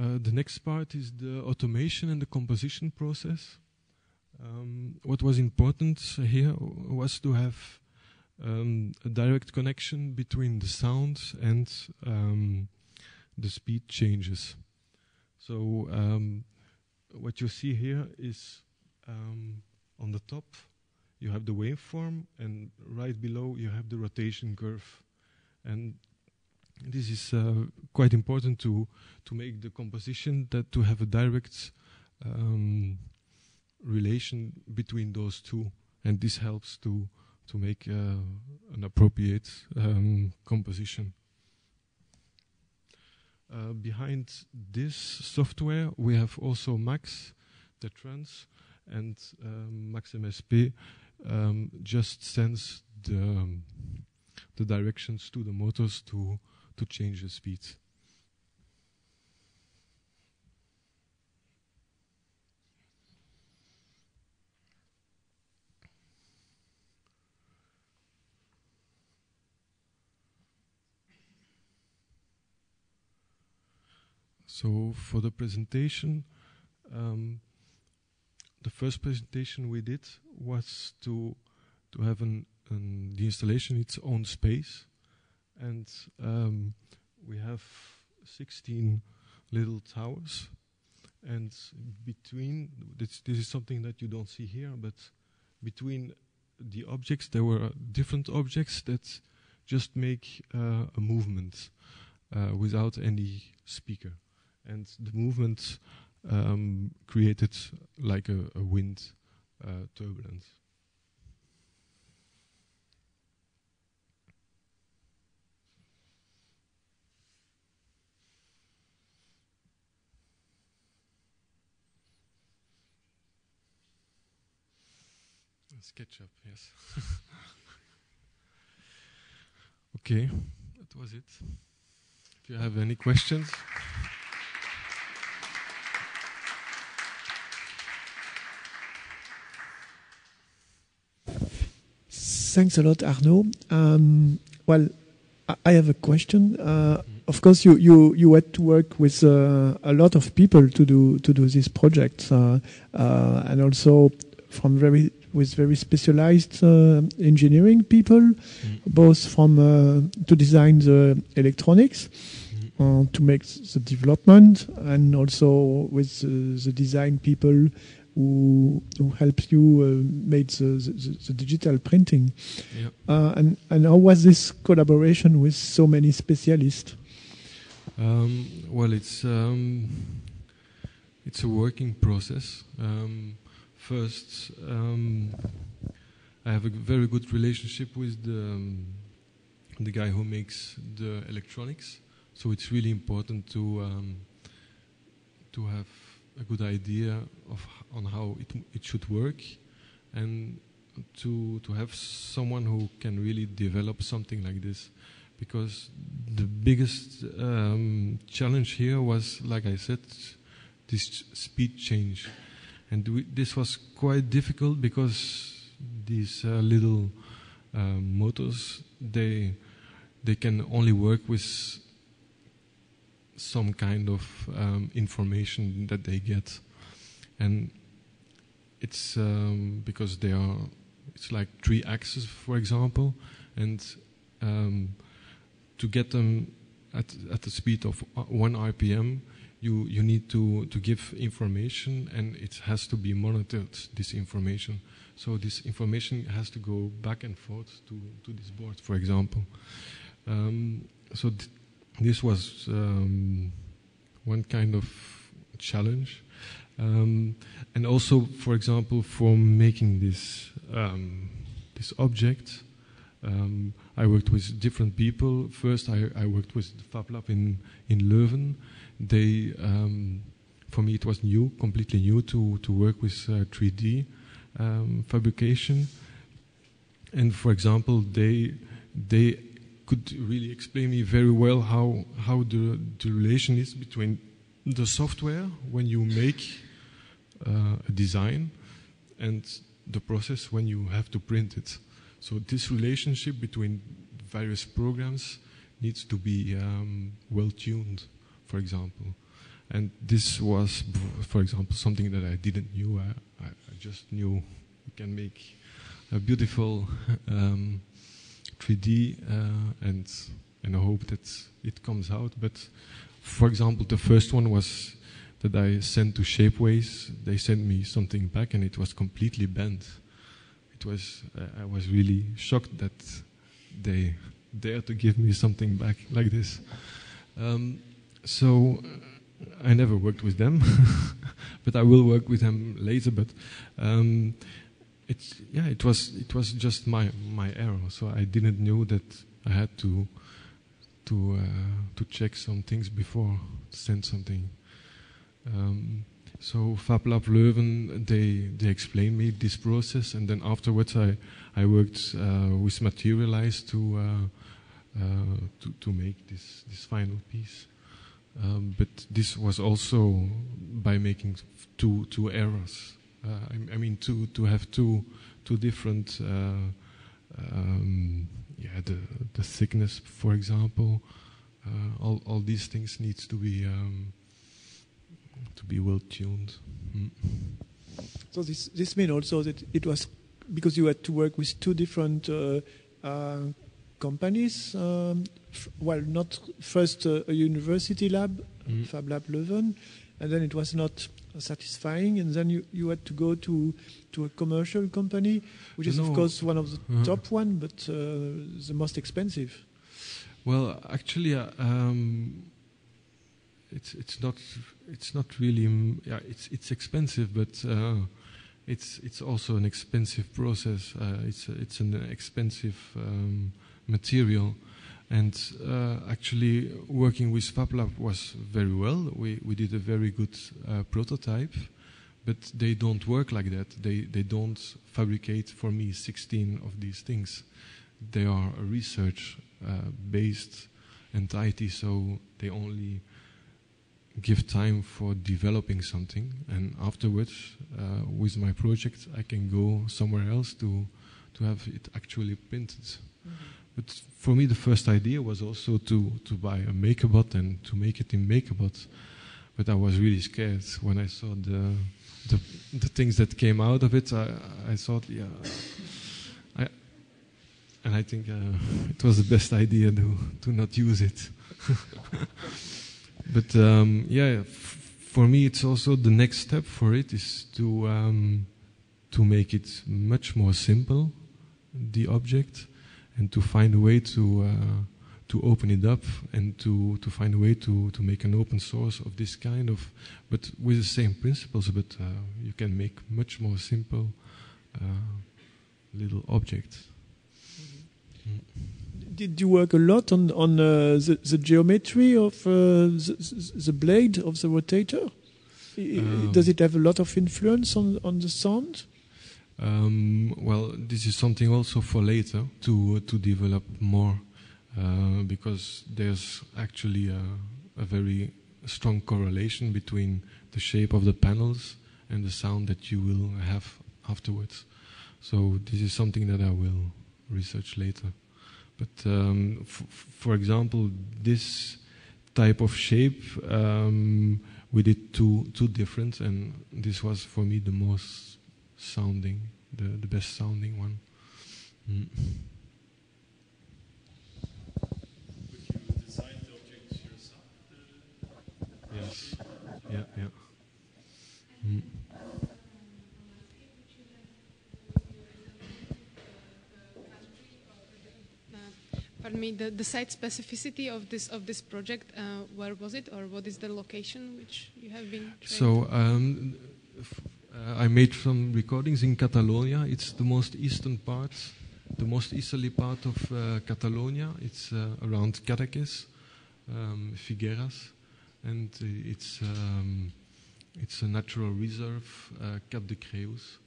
The next part is the automation and the composition process. What was important here was to have a direct connection between the sound and the speed changes. So what you see here is on the top you have the waveform, and right below you have the rotation curve. And this is quite important to make the composition, that to have a direct relation between those two, and this helps to make an appropriate composition. Behind this software we have also Max that runs, and Max MSP just sends the directions to the motors to change the speed. So for the presentation, the first presentation we did was to have the installation its own space, and we have 16 little towers, and between this is something that you don't see here, but between the objects there were different objects that just make a movement without any speaker. And the movement created like a wind turbulence. SketchUp, yes. Okay, that was it. If you have any questions. Thanks a lot, Aernoudt. Well, I have a question. Of course, you had to work with a lot of people to do this project, and also with very specialized engineering people, both from to design the electronics, to make the development, and also with the design people who help you make the digital printing. Yeah. And how was this collaboration with so many specialists? Well, it's a working process. First, I have a very good relationship with the guy who makes the electronics. So it's really important to have a good idea on how it should work, and to have someone who can really develop something like this, because the biggest challenge here was, like I said, this speed change, and this was quite difficult because these little motors they can only work with some kind of information that they get, and it's because it's like 3 axes, for example, and to get them at the speed of 1 RPM, you need to give information, and it has to be monitored, this information. So this information has to go back and forth to this board, for example. So this was one kind of challenge, and also, for example, for making this object, I worked with different people. First, I worked with the Fab Lab in Leuven. They, for me, it was completely new to work with 3D fabrication. And for example, they could really explain me very well how the relation is between the software when you make a design and the process when you have to print it. So this relationship between various programs needs to be well tuned, for example. And this was, for example, something that I didn't knew. I just knew you can make a beautiful 3D and I hope that it comes out. But for example, the first one was that I sent to Shapeways. They sent me something back and it was completely bent. It was I was really shocked that they dared to give me something back like this. So I never worked with them, but I will work with them later. But it was just my error. So I didn't know that I had to check some things before to send something. So FabLab Leuven, they explained me this process, and then afterwards I worked with Materialize to make this final piece. But this was also by making two errors. I mean to have two different the thickness, for example. All these things needs to be well tuned. So this means also that it was because you had to work with two different companies. Not first a university lab, FabLab Leuven, and then it was not satisfying, and then you had to go to a commercial company, which is of course one of the top one, but the most expensive. Well, actually, it's not really. It's expensive, but it's also an expensive process. It's an expensive material, and actually working with FabLab was very well. We did a very good prototype, but they don't work like that. They don't fabricate for me 16 of these things. They are a research based entity, so they only give time for developing something, and afterwards with my project I can go somewhere else to have it actually printed. But for me the first idea was also to buy a MakerBot and to make it in MakerBot, but I was really scared when I saw the things that came out of it. I thought, and I think it was the best idea to not use it. But for me, it's also the next step for it is to make it much more simple, the object, and to find a way to open it up and to find a way to make an open source of this kind of, but with the same principles. But you can make much more simple little objects. Did you work a lot on the geometry of the blade of the rotator? Does it have a lot of influence on the sound? Well, this is something also for later to develop more, because there's actually a very strong correlation between the shape of the panels and the sound that you will have afterwards. So this is something that I will research later. But for example, this type of shape, we did two different, and this was for me the most sounding, the best sounding one. But you designed the objects yourself? Yes. Yeah. Pardon me, the site specificity of this project, where was it, or what is the location which you have been trained? So I made some recordings in Catalonia. It's the most eastern part, the most easterly part of Catalonia. It's around Cadaqués, Figueras, and it's a natural reserve, Cap de Creus.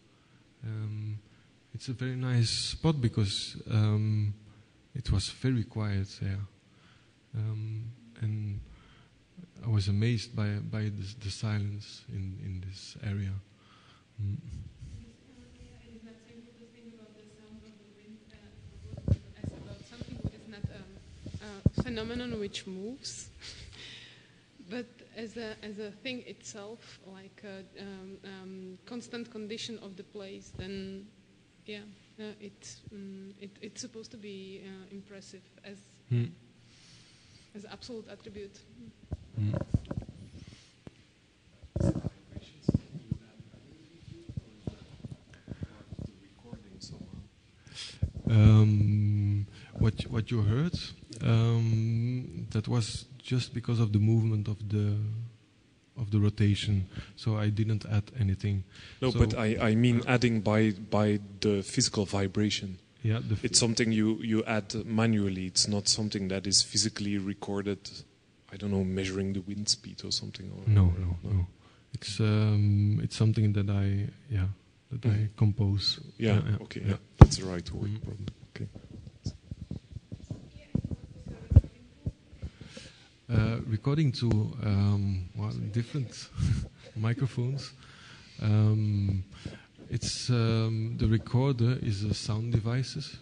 It's a very nice spot because it was very quiet there, and I was amazed by the silence in this area. It is not simple to think about the sound of the wind as about something that is not a phenomenon which moves. But as a thing itself, like a constant condition of the place, then yeah, it's supposed to be impressive as absolute attribute. What you heard, that was just because of the movement of the rotation. So I didn't add anything. No, so but I mean adding by the physical vibration. Yeah, it's something you add manually. It's not something that is physically recorded. I don't know, measuring the wind speed or something. Or no. It's something that I compose. Yeah. Okay. Yeah. That's the right word. Probably. Okay. Recording to different microphones. It's the recorder is a sound devices.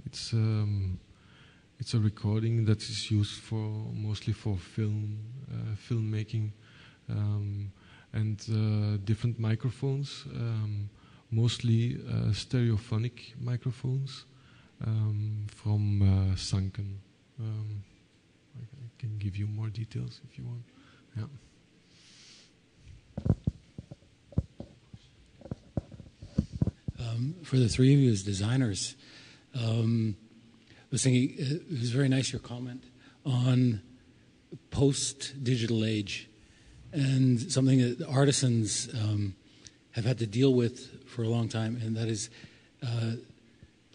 It's a recording that is used mostly for filmmaking, and different microphones, mostly stereophonic microphones from Sunken. I can give you more details if you want. Yeah. For the three of you as designers, I was thinking it was very nice your comment on post-digital age, and something that artisans have had to deal with for a long time, and that is the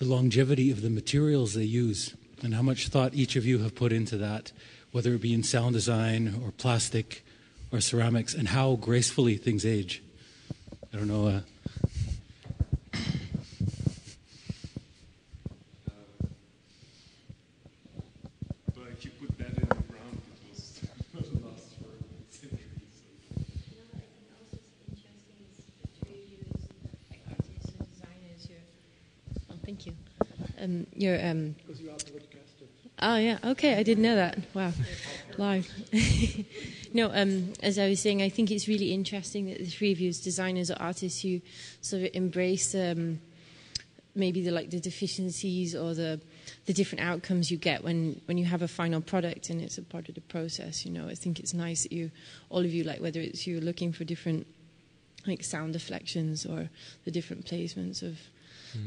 longevity of the materials they use, and how much thought each of you have put into that, whether it be in sound design or plastic or ceramics, and how gracefully things age. I don't know. But if you put that in the ground, it will last for centuries. Thank you. Because you are broadcasted. Oh yeah, okay, I didn't know that. Wow, live. No, as I was saying, I think it's really interesting that the three of you as designers or artists, you sort of embrace maybe the deficiencies or the different outcomes you get when you have a final product and it's a part of the process. You know, I think it's nice that all of you, like whether it's you're looking for different like sound deflections or the different placements of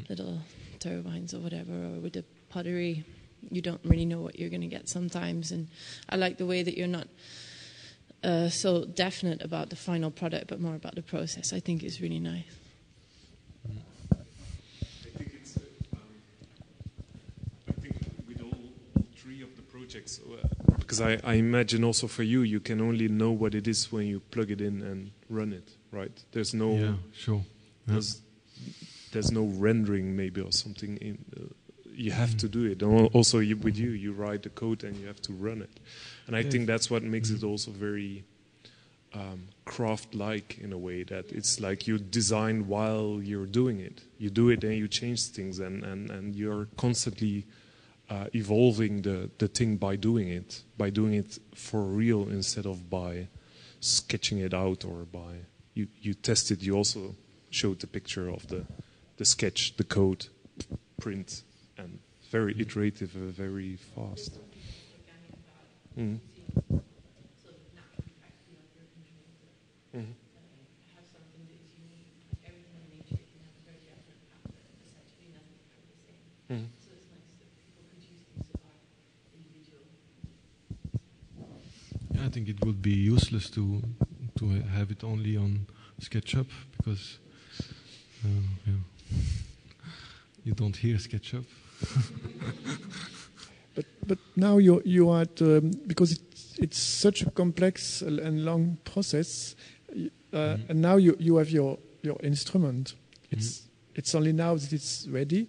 little turbines or whatever, or with the pottery, you don't really know what you're going to get sometimes. And I like the way that you're not so definite about the final product, but more about the process. I think it's really nice. I think with all three of the projects, because I imagine also for you, you can only know what it is when you plug it in and run it, right? There's no... Yeah, sure. Yeah. There's no rendering maybe or something. You have to do it. Also, with you write the code and you have to run it. And I think that's what makes it also very craft-like in a way, that it's like you design while you're doing it. You do it and you change things, and you're constantly evolving the thing by doing it for real instead of by sketching it out or by... You test it, you also showed the picture of the sketch, the code, print, and very iterative, very fast. Mm-hmm. Mm-hmm. Mm-hmm. Yeah, I think it would be useless to have it only on SketchUp, because you don't hear SketchUp. But now you are at, because it's such a complex and long process, and now you have your instrument. It's only now that it's ready,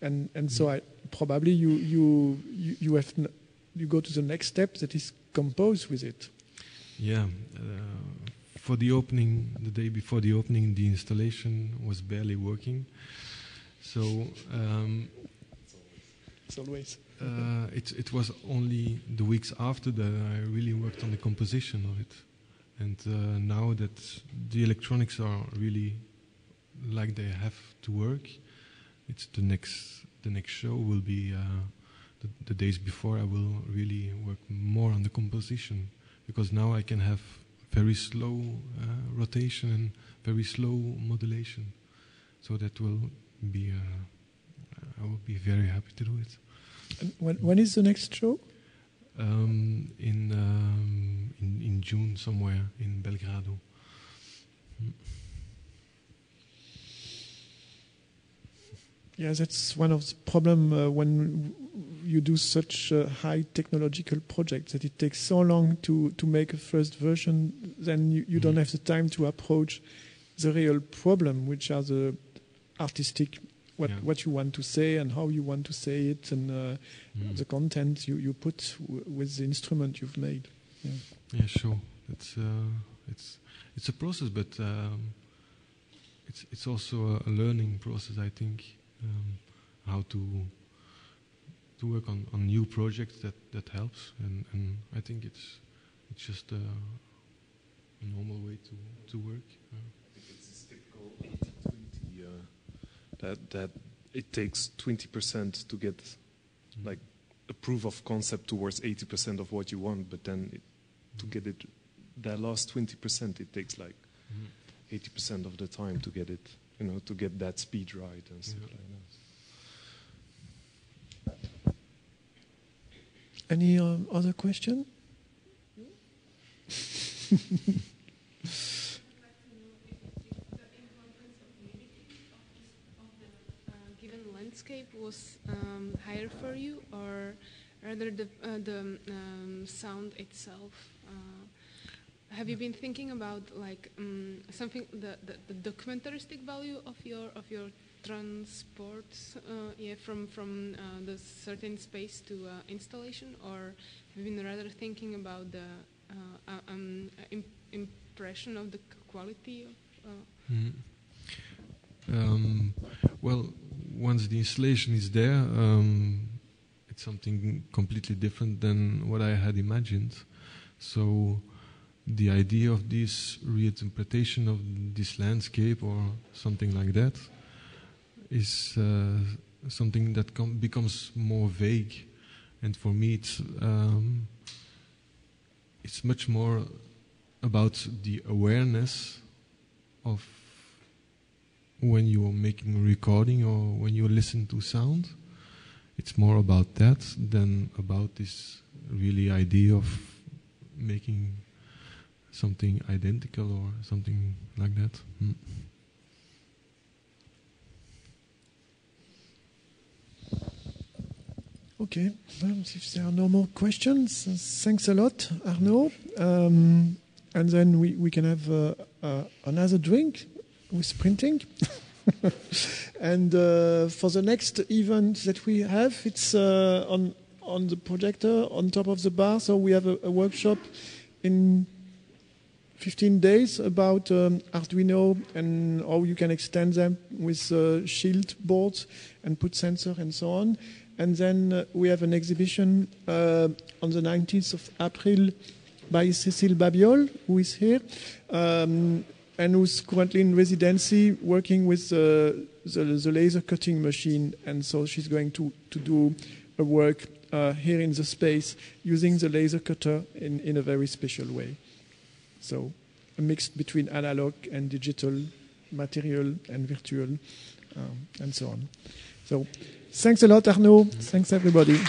and so probably you go to the next step, that is compose with it. Yeah. For the opening, the day before the opening, the installation was barely working. So It's always. It was only the weeks after that I really worked on the composition of it. And now that the electronics are really like they have to work, it's the next show will be the days before. I will really work more on the composition, because now I can have very slow rotation and very slow modulation. So that will be, I will be very happy to do it. And when is the next show? In June somewhere in Belgrado. Yeah, that's one of the problems when you do such high technological projects, that it takes so long to make a first version. Then you don't have the time to approach the real problem, which are the artistic, what you want to say and how you want to say it, and the content you put with the instrument you've made. Yeah, sure. It's a process, but it's also a learning process, I think. How to work on new projects that helps, and I think it's just a normal way to work. It's this typical 80-20 that it takes 20% to get like a proof of concept towards 80% of what you want, but then to get it, that last 20%, it takes like 80% of the time to get it. To get that speed right and stuff like that. Any other question? Given landscape was higher for you, or rather the sound itself? Have you been thinking about like something the documentaristic value of your transports from the certain space to installation, or have you been rather thinking about the impression of the quality of? Well, once the installation is there, it's something completely different than what I had imagined. So the idea of this reinterpretation of this landscape or something like that is something that becomes more vague, and for me it's much more about the awareness of when you are making a recording or when you listen to sound. It's more about that than about this really idea of making something identical or something like that. Okay, if there are no more questions, thanks a lot, Aernoudt. And then we can have another drink with printing. And for the next event that we have, it's on the projector on top of the bar. So we have a workshop in 15 days about Arduino and how you can extend them with shield boards and put sensor and so on. And then we have an exhibition on the 19th of April by Cécile Babiol, who is here, and who's currently in residency working with the laser cutting machine. And so she's going to do a work here in the space using the laser cutter in a very special way. So a mix between analog and digital, material and virtual, and so on. So thanks a lot, Aernoudt. Thanks, everybody.